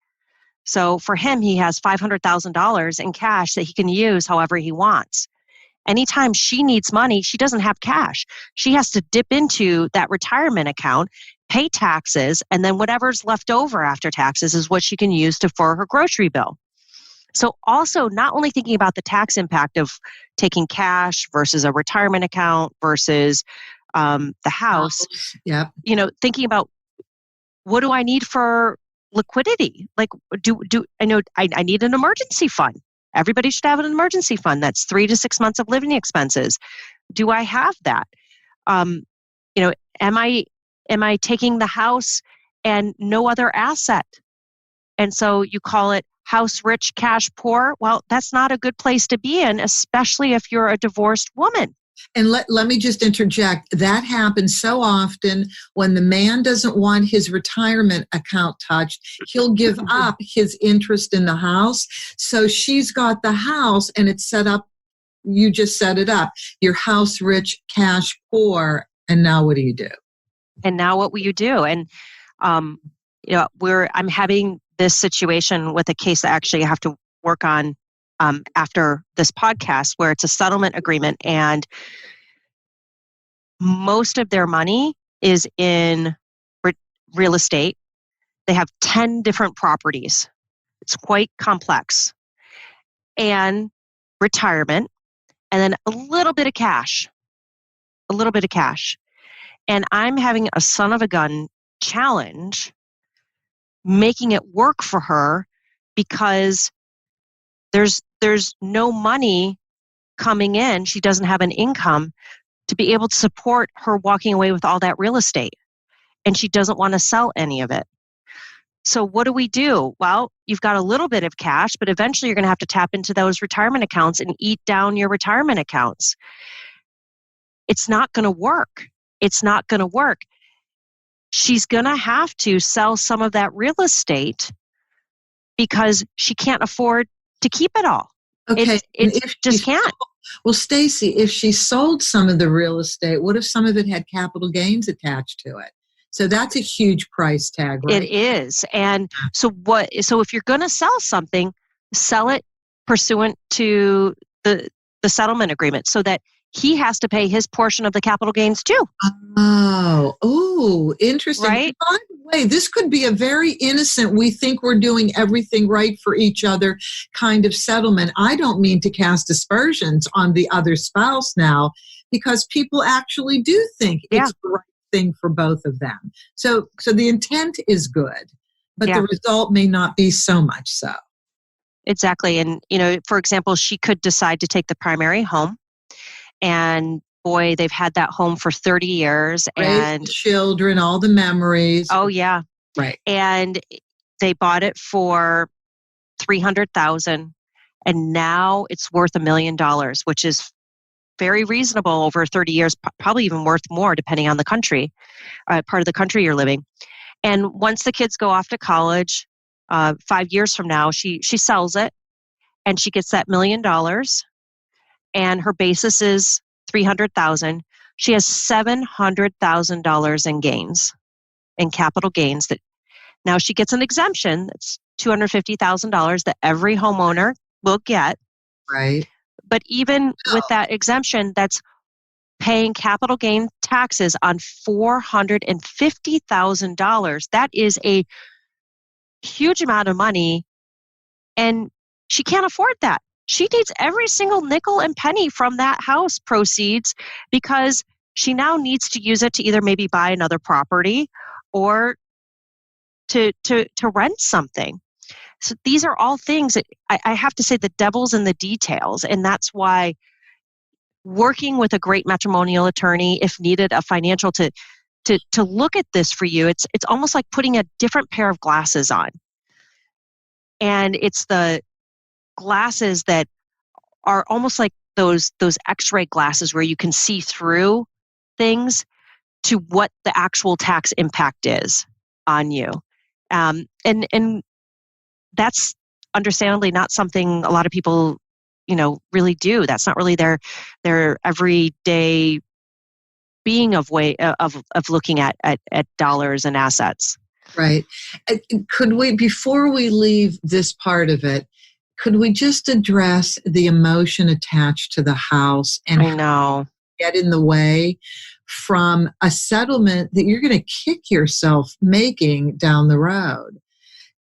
So for him, he has $500,000 in cash that he can use however he wants. Anytime she needs money, she doesn't have cash. She has to dip into that retirement account, pay taxes, and then whatever's left over after taxes is what she can use for her grocery bill. So also not only thinking about the tax impact of taking cash versus a retirement account versus the house, thinking about, what do I need for liquidity? Like, I know I need an emergency fund. Everybody should have an emergency fund. That's 3 to 6 months of living expenses. Do I have that? Am I taking the house and no other asset? And so you call it house rich, cash poor. Well, that's not a good place to be in, especially if you're a divorced woman. And let me just interject. That happens so often when the man doesn't want his retirement account touched. He'll give up his interest in the house. So she's got the house and it's set up. You just set it up. You're house rich, cash poor. And now what do you do? And now what will you do? And, I'm having this situation with a case that actually I have to work on after this podcast, where it's a settlement agreement and most of their money is in real estate. They have 10 different properties. It's quite complex. And retirement, and then a little bit of cash. And I'm having a son of a gun challenge making it work for her because there's no money coming in. She doesn't have an income to be able to support her walking away with all that real estate. And she doesn't want to sell any of it. So what do we do? Well, you've got a little bit of cash, but eventually you're going to have to tap into those retirement accounts and eat down your retirement accounts. It's not going to work. It's not going to work. She's going to have to sell some of that real estate because she can't afford to keep it all. Okay. It just can't. Well, Stacy, if she sold some of the real estate, what if some of it had capital gains attached to it? So that's a huge price tag, right? It is. And so if you're going to sell something, sell it pursuant to the settlement agreement so that he has to pay his portion of the capital gains too. Oh, interesting. Right? By the way, this could be a very innocent, we think we're doing everything right for each other kind of settlement. I don't mean to cast aspersions on the other spouse now, because people actually do think it's the right thing for both of them. So the intent is good, but the result may not be so much so. Exactly. And, for example, she could decide to take the primary home. And boy, they've had that home for 30 years. Raise the children, all the memories. Oh, yeah. Right. And they bought it for $300,000. And now it's worth $1 million, which is very reasonable over 30 years, probably even worth more depending on the country, part of the country you're living. And once the kids go off to college, 5 years from now, she sells it and she gets that $1 million. And her basis is $300,000. She has $700,000 in gains, in capital gains. That now she gets an exemption. That's $250,000 that every homeowner will get. Right. But even with that exemption, that's paying capital gain taxes on $450,000. That is a huge amount of money, and she can't afford that. She needs every single nickel and penny from that house proceeds because she now needs to use it to either maybe buy another property or to rent something. So these are all things that I have to say the devil's in the details. And that's why working with a great matrimonial attorney, if needed, a financial to look at this for you, it's almost like putting a different pair of glasses on. And it's the glasses that are almost like those X-ray glasses where you can see through things to what the actual tax impact is on you. And that's understandably not something a lot of people, really do. That's not really their everyday being of looking at dollars and assets. Right. Could we, before we leave this part of it, could we just address the emotion attached to the house and I know get in the way from a settlement that you're going to kick yourself making down the road?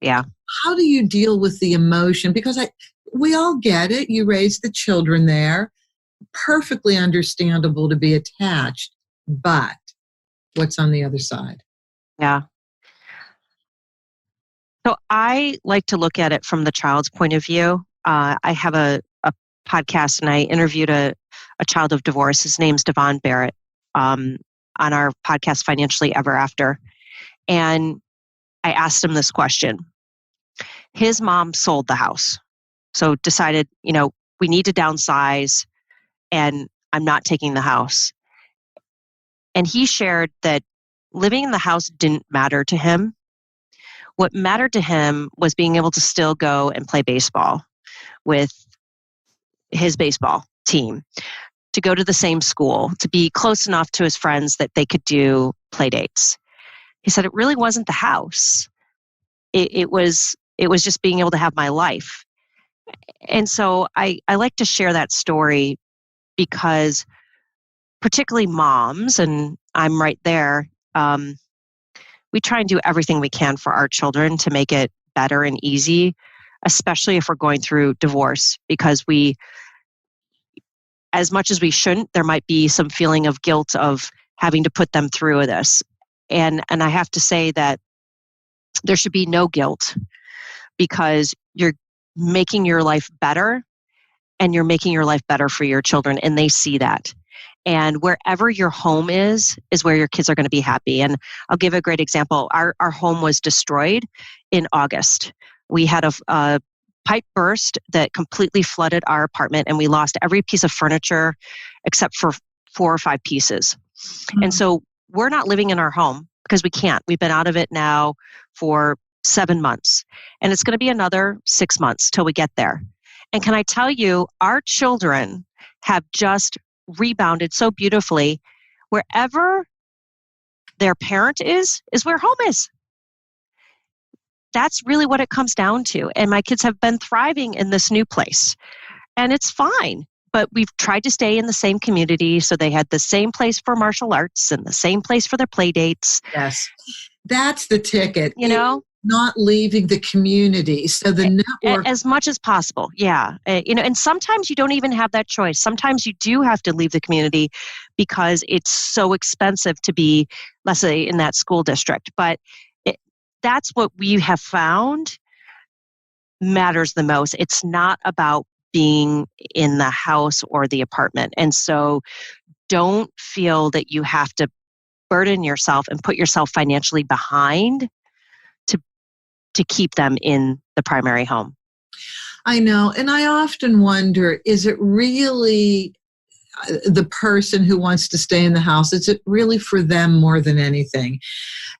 Yeah. How do you deal with the emotion? Because we all get it. You raise the children there. Perfectly understandable to be attached. But what's on the other side? Yeah. So I like to look at it from the child's point of view. I have a podcast and I interviewed a child of divorce. His name's Devon Barrett on our podcast, Financially Ever After. And I asked him this question. His mom sold the house. So decided, we need to downsize and I'm not taking the house. And he shared that living in the house didn't matter to him. What mattered to him was being able to still go and play baseball with his baseball team, to go to the same school, to be close enough to his friends that they could do play dates. He said it really wasn't the house. It was just being able to have my life. And so I like to share that story because particularly moms, and I'm right there, we try and do everything we can for our children to make it better and easy, especially if we're going through divorce, because as much as we shouldn't, there might be some feeling of guilt of having to put them through this. And I have to say that there should be no guilt because you're making your life better and you're making your life better for your children, and they see that. And wherever your home is where your kids are going to be happy. And I'll give a great example. Our home was destroyed in August. We had a pipe burst that completely flooded our apartment, and we lost every piece of furniture except for 4 or 5 pieces. Mm-hmm. And so we're not living in our home because we can't. We've been out of it now for 7 months, and it's going to be another 6 months till we get there. And can I tell you, our children have just rebounded so beautifully. Wherever their parent is where home is. That's really what it comes down to. And my kids have been thriving in this new place. And it's fine. But we've tried to stay in the same community. So they had the same place for martial arts and the same place for their play dates. Yes. That's the ticket. You know? Not leaving the community. So the network. As much as possible. Yeah. And sometimes you don't even have that choice. Sometimes you do have to leave the community because it's so expensive to be, let's say, in that school district. But that's what we have found matters the most. It's not about being in the house or the apartment. And so don't feel that you have to burden yourself and put yourself financially behind to keep them in the primary home. I know. And I often wonder, is it really the person who wants to stay in the house? Is it really for them more than anything?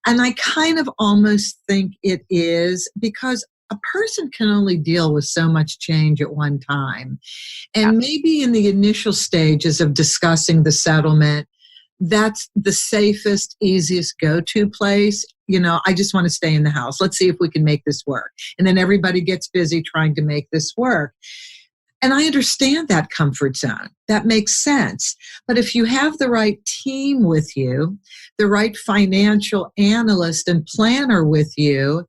And I kind of almost think it is, because a person can only deal with so much change at one time. And maybe in the initial stages of discussing the settlement, that's the safest, easiest go-to place. I just want to stay in the house. Let's see if we can make this work. And then everybody gets busy trying to make this work. And I understand that comfort zone. That makes sense. But if you have the right team with you, the right financial analyst and planner with you,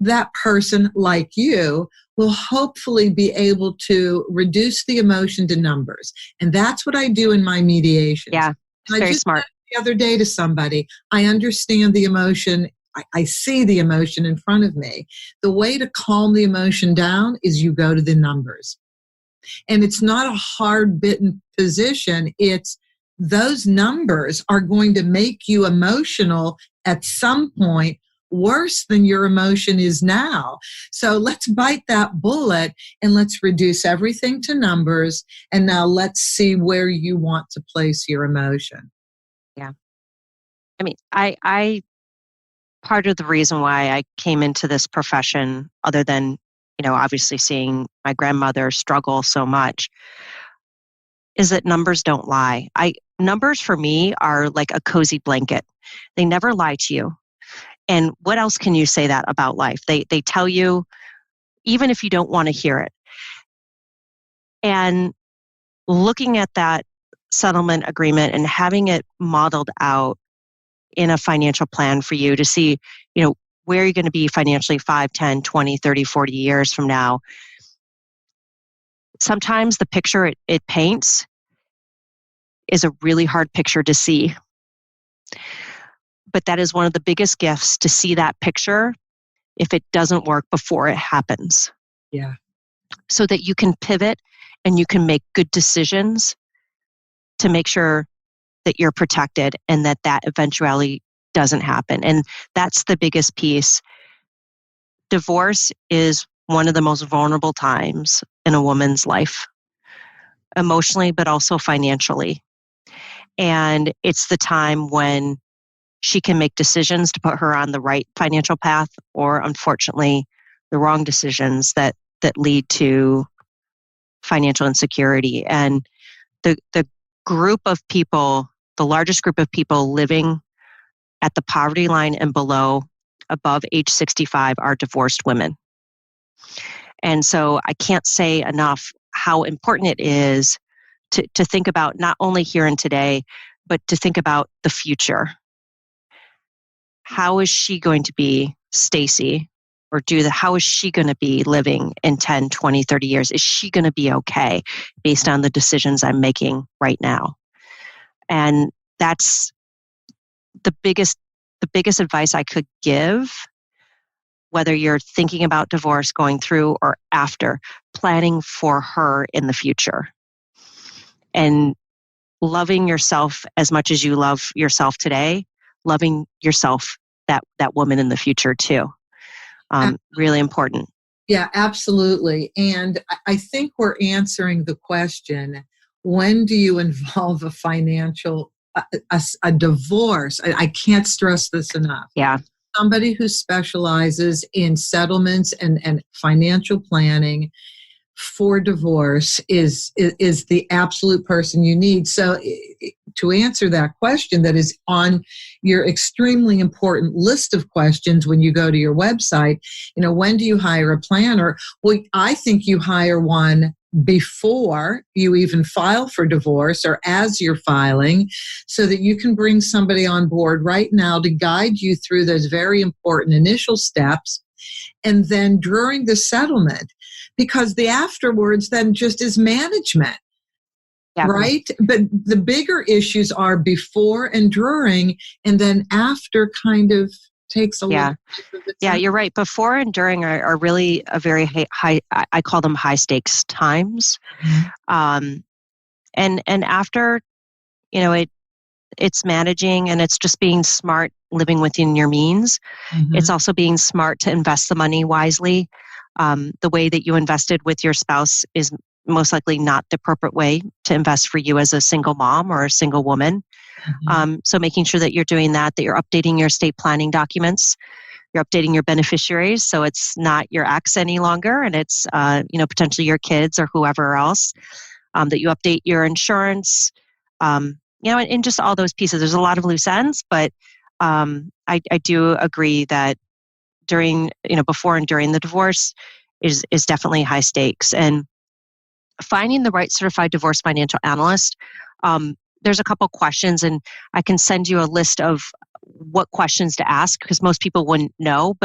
that person, like you, will hopefully be able to reduce the emotion to numbers. And that's what I do in my mediations. Yeah. Very smart. The other day to somebody, I understand the emotion. I see the emotion in front of me. The way to calm the emotion down is you go to the numbers. And it's not a hard-bitten position. It's those numbers are going to make you emotional at some point, worse than your emotion is now. So let's bite that bullet and let's reduce everything to numbers. And now let's see where you want to place your emotion. Yeah. I mean, I part of the reason why I came into this profession, other than, obviously seeing my grandmother struggle so much, is that numbers don't lie. Numbers for me are like a cozy blanket. They never lie to you. And what else can you say that about life? They tell you, even if you don't want to hear it. And looking at that settlement agreement and having it modeled out in a financial plan for you to see, where you're going to be financially 5, 10, 20, 30, 40 years from now. Sometimes the picture it paints is a really hard picture to see. But that is one of the biggest gifts, to see that picture if it doesn't work before it happens. Yeah. So that you can pivot and you can make good decisions to make sure that you're protected and that eventuality doesn't happen. And that's the biggest piece. Divorce is one of the most vulnerable times in a woman's life, emotionally, but also financially. And it's the time when she can make decisions to put her on the right financial path, or unfortunately, the wrong decisions that lead to financial insecurity. And the group of people, the largest group of people living at the poverty line and below, above age 65, are divorced women. And so I can't say enough how important it is to think about not only here and today, but to think about the future. How is she going to be, Stacy, or how is she going to be living in 10, 20, 30 years? Is she going to be okay based on the decisions I'm making right now? And that's the biggest advice I could give whether you're thinking about divorce, going through, or after, planning for her in the future. And loving yourself as much as you love yourself today, loving yourself, that woman in the future too. Really important. Yeah, absolutely. And I think we're answering the question, when do you involve a financial, a divorce? I can't stress this enough. Yeah. Somebody who specializes in settlements and financial planning for divorce is the absolute person you need. So to answer that question that is on your extremely important list of questions when you go to your website, when do you hire a planner? Well, I think you hire one before you even file for divorce or as you're filing, so that you can bring somebody on board right now to guide you through those very important initial steps. And then during the settlement, because the afterwards then just is management, right? But the bigger issues are before and during, and then after kind of takes a little bit of the time. Yeah, you're right. Before and during are really a very high, I call them high stakes times. Mm-hmm. And after, it's managing, and it's just being smart, living within your means. Mm-hmm. It's also being smart to invest the money wisely. The way that you invested with your spouse is most likely not the appropriate way to invest for you as a single mom or a single woman. Mm-hmm. So making sure that you're doing that you're updating your estate planning documents, you're updating your beneficiaries, so it's not your ex any longer, and it's potentially your kids or whoever else. That you update your insurance, and just all those pieces. There's a lot of loose ends, but I do agree that during, before and during the divorce is definitely high stakes. And finding the right certified divorce financial analyst, there's a couple questions, and I can send you a list of what questions to ask, because most people wouldn't know.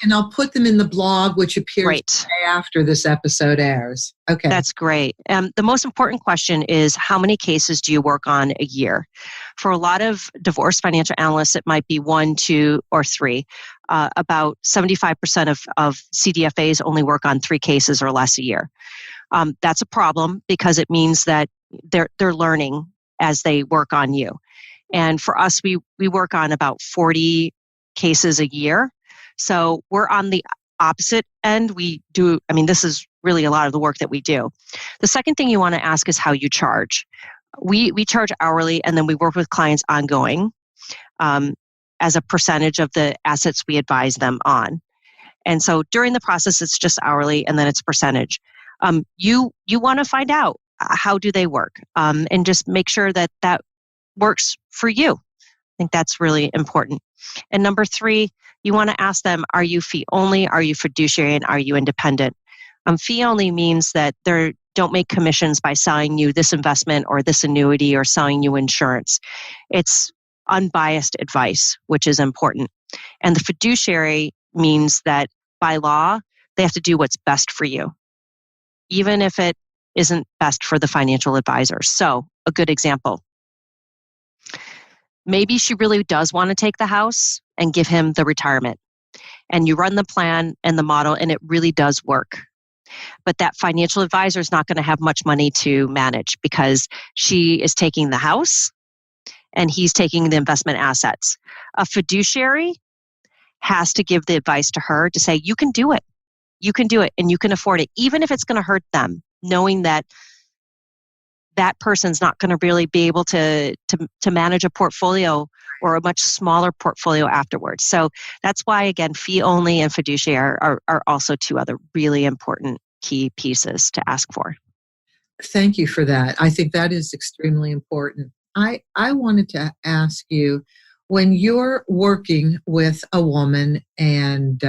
And I'll put them in the blog, which appears the day after this episode airs. Okay. That's great. The most important question is, how many cases do you work on a year? For a lot of divorce financial analysts, it might be 1, 2, or 3. About 75% of CDFAs only work on 3 cases or less a year. That's a problem, because it means that they're learning as they work on you. And for us, we work on about 40 cases a year. So we're on the opposite end. This is really a lot of the work that we do. The second thing you want to ask is how you charge. We charge hourly, and then we work with clients ongoing as a percentage of the assets we advise them on. And so during the process, it's just hourly, and then it's percentage. You want to find out how do they work, and just make sure that works for you. I think that's really important. And number 3, you want to ask them, are you fee only, are you fiduciary, and are you independent? Fee only means that they don't make commissions by selling you this investment or this annuity or selling you insurance. It's unbiased advice, which is important. And the fiduciary means that by law, they have to do what's best for you, even if it isn't best for the financial advisor. So a good example. Maybe she really does want to take the house and give him the retirement. And you run the plan and the model, and it really does work. But that financial advisor is not going to have much money to manage, because she is taking the house and he's taking the investment assets. A fiduciary has to give the advice to her to say, you can do it. You can do it, and you can afford it, even if it's going to hurt them, knowing that that person's not going to really be able to manage a portfolio or a much smaller portfolio afterwards. So that's why, again, fee only and fiduciary are also 2 other really important key pieces to ask for. Thank you for that. I think that is extremely important. I wanted to ask you, when you're working with a woman and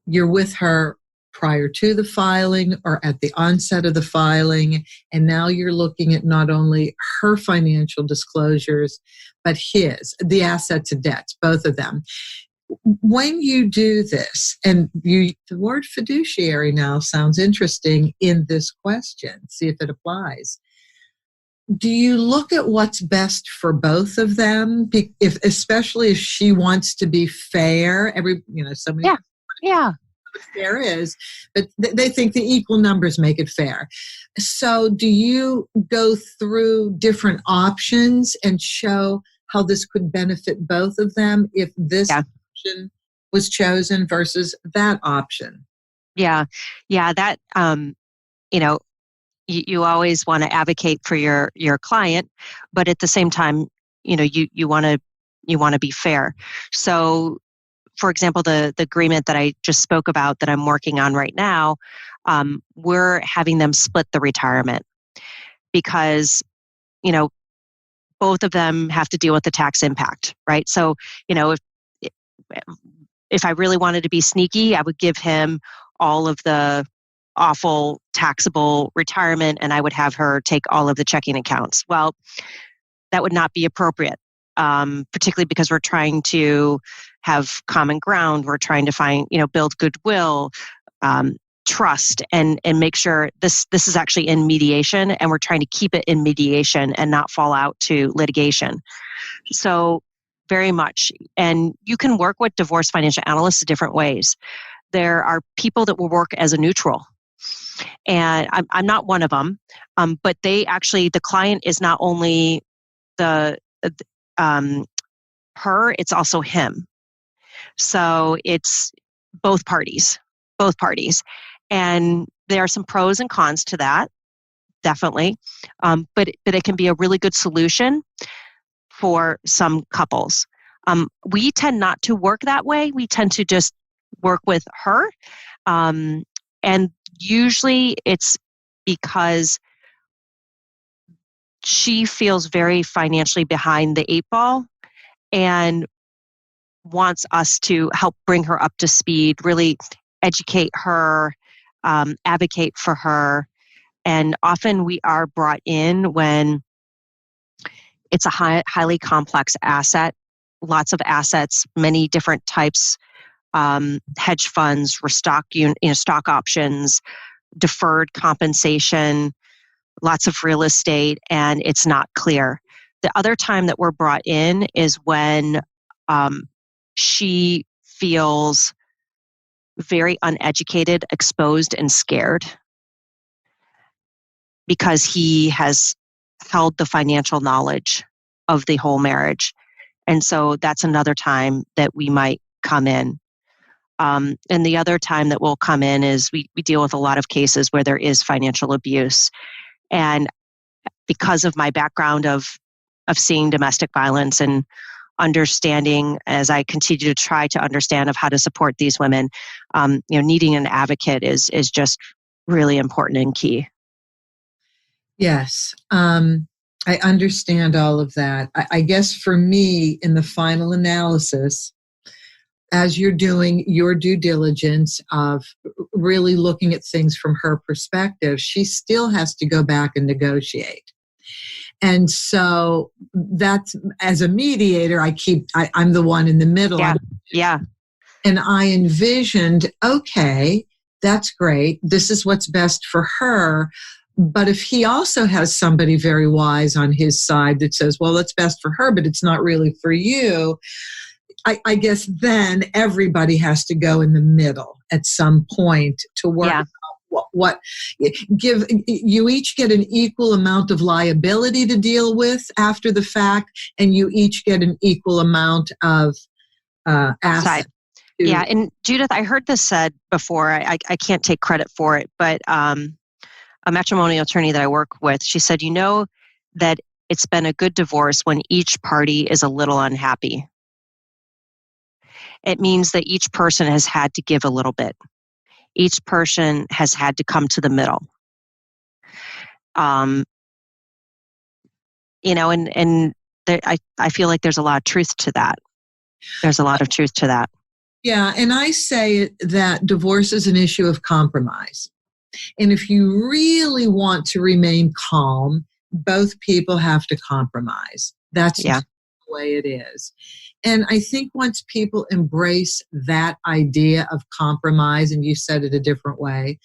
you're with her prior to the filing or at the onset of the filing, and now you're looking at not only her financial disclosures, but the assets and debts, both of them. When you do this, and the word fiduciary now sounds interesting in this question, see if it applies. Do you look at what's best for both of them? Especially if she wants to be fair, Yeah. Fair is, but they think the equal numbers make it fair. So do you go through different options and show how this could benefit both of them if this option was chosen versus that option? Yeah. That, you always want to advocate for your client, but at the same time, you want to be fair. So, for example, the agreement that I just spoke about that I'm working on right now, we're having them split the retirement because, both of them have to deal with the tax impact, right? So, if I really wanted to be sneaky, I would give him all of the awful taxable retirement and I would have her take all of the checking accounts. Well, that would not be appropriate, particularly because we're trying to have common ground. We're trying to find, build goodwill, trust, and make sure this is actually in mediation, and we're trying to keep it in mediation and not fall out to litigation. So very much. And you can work with divorce financial analysts in different ways. There are people that will work as a neutral. And I'm not one of them, but the client is not only her, it's also him. So it's both parties. And there are some pros and cons to that, definitely. But it can be a really good solution for some couples. We tend not to work that way. We tend to just work with her. And usually it's because she feels very financially behind the 8 ball and wants us to help bring her up to speed, really educate her, advocate for her. And often we are brought in when it's a highly complex asset, lots of assets, many different types, hedge funds, stock options, deferred compensation, lots of real estate, and it's not clear. The other time that we're brought in is when she feels very uneducated, exposed, and scared because he has held the financial knowledge of the whole marriage. And so that's another time that we might come in. And the other time that we'll come in is we deal with a lot of cases where there is financial abuse. And because of my background of seeing domestic violence and understanding, as I continue to try to understand of how to support these women, needing an advocate is just really important and key. Yes. I understand all of that. I guess for me, in the final analysis, as you're doing your due diligence of really looking at things from her perspective, she still has to go back and negotiate. And so that's, as a mediator, I'm the one in the middle. Yeah. And I envisioned, okay, that's great. This is what's best for her. But if he also has somebody very wise on his side that says, well, it's best for her, but it's not really for you, I guess then everybody has to go in the middle at some point to work out what give you each get an equal amount of liability to deal with after the fact, and you each get an equal amount of asset. Yeah, and Judith, I heard this said before. I can't take credit for it, but a matrimonial attorney that I work with, she said, that it's been a good divorce when each party is a little unhappy. It means that each person has had to give a little bit. Each person has had to come to the middle. I feel like there's a lot of truth to that. There's a lot of truth to that. Yeah, and I say that divorce is an issue of compromise. And if you really want to remain calm, both people have to compromise. That's just the way it is. And I think once people embrace that idea of compromise, and you said it a different way,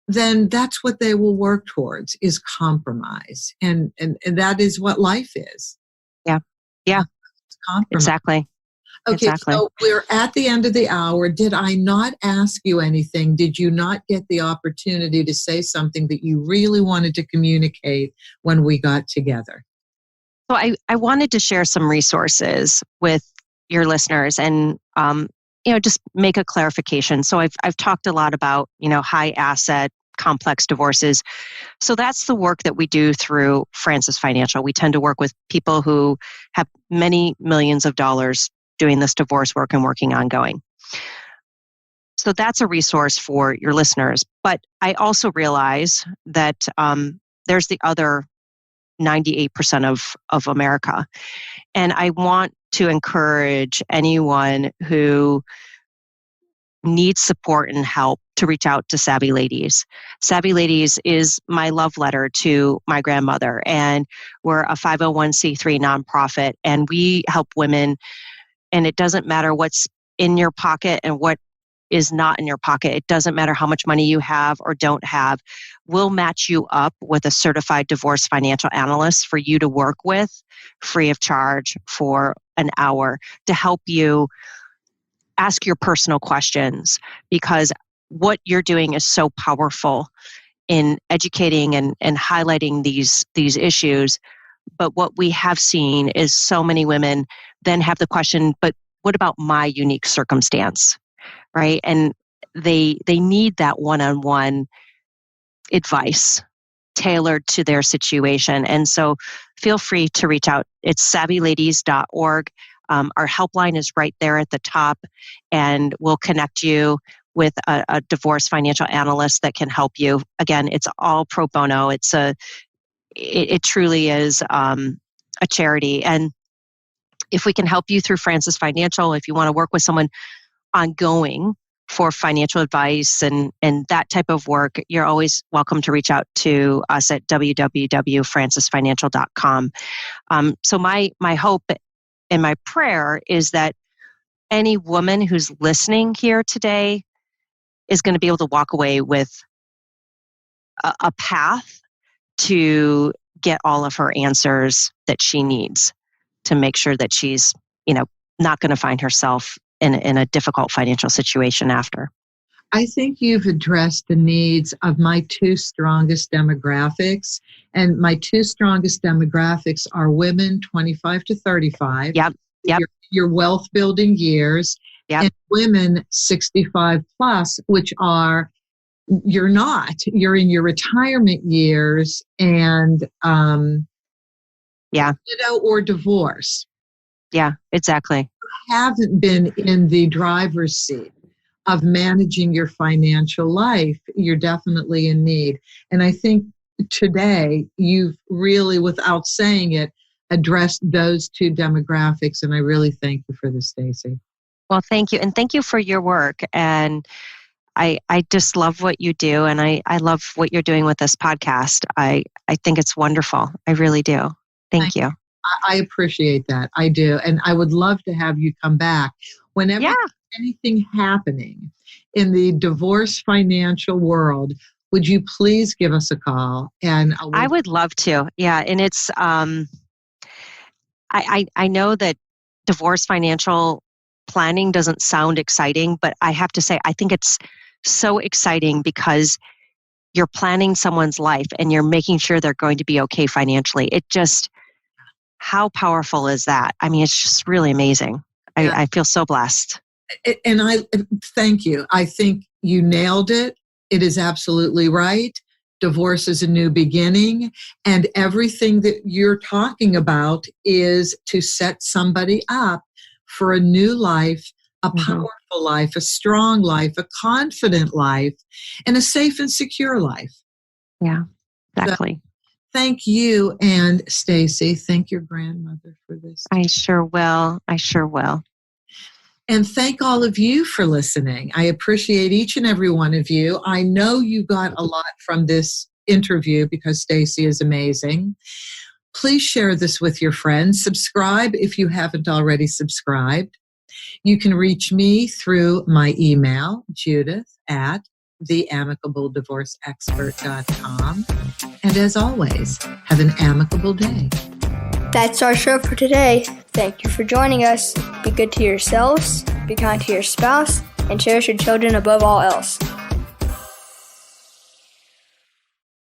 then that's what they will work towards, is compromise. And that is what life is. Yeah. Compromise. Exactly. Okay, exactly. so we're at the end of the hour. Did I not ask you anything? Did you not get the opportunity to say something that you really wanted to communicate when we got together? So I wanted to share some resources with your listeners and, just make a clarification. So I've talked a lot about, high asset, complex divorces. So that's the work that we do through Francis Financial. We tend to work with people who have many millions of dollars doing this divorce work and working ongoing. So that's a resource for your listeners. But I also realize that there's the other 98% of America. And I want to encourage anyone who needs support and help to reach out to Savvy Ladies. Savvy Ladies is my love letter to my grandmother, and we're a 501c3 nonprofit, and we help women, and it doesn't matter what's in your pocket and what is not in your pocket. It doesn't matter how much money you have or don't have. We'll match you up with a certified divorce financial analyst for you to work with free of charge for an hour to help you ask your personal questions, because what you're doing is so powerful in educating and highlighting these issues. But what we have seen is so many women then have the question, but what about my unique circumstance, right? And they need that one-on-one advice tailored to their situation. And so feel free to reach out. It's savvyladies.org. Our helpline is right there at the top, and we'll connect you with a divorce financial analyst that can help you. Again, it's all pro bono. It truly is a charity. And if we can help you through Francis Financial, if you want to work with someone ongoing for financial advice and that type of work, you're always welcome to reach out to us at www.francisfinancial.com. So my hope and my prayer is that any woman who's listening here today is going to be able to walk away with a path to get all of her answers that she needs to make sure that she's, not going to find herself in a difficult financial situation after. I think you've addressed the needs of my two strongest demographics. And my two strongest demographics are women 25 to 35. Yep. Your wealth building years. Yep. And women 65 plus, which are, you're in your retirement years and, widow or divorce. Yeah, exactly. Haven't been in the driver's seat of managing your financial life, you're definitely in need. And I think today you've really, without saying it, addressed those two demographics. And I really thank you for this, Stacy. Well, thank you. And thank you for your work. And I just love what you do. And I love what you're doing with this podcast. I think it's wonderful. I really do. Thank you. I appreciate that. I do. And I would love to have you come back whenever anything happening in the divorce financial world. Would you please give us a call? And I would love to. Yeah. And it's, I know that divorce financial planning doesn't sound exciting, but I have to say, I think it's so exciting because you're planning someone's life and you're making sure they're going to be okay financially. How powerful is that? I mean, it's just really amazing. Yeah. I feel so blessed. And I thank you. I think you nailed it. It is absolutely right. Divorce is a new beginning. And everything that you're talking about is to set somebody up for a new life, a powerful life, a strong life, a confident life, and a safe and secure life. Yeah, exactly. So, thank you, and Stacy. Thank your grandmother for this. I sure will. And thank all of you for listening. I appreciate each and every one of you. I know you got a lot from this interview because Stacy is amazing. Please share this with your friends. Subscribe if you haven't already subscribed. You can reach me through my email, judith@theamicableddivorceexpert.com. And as always, have an amicable day. That's our show for today. Thank you for joining us. Be good to yourselves, be kind to your spouse, and cherish your children above all else.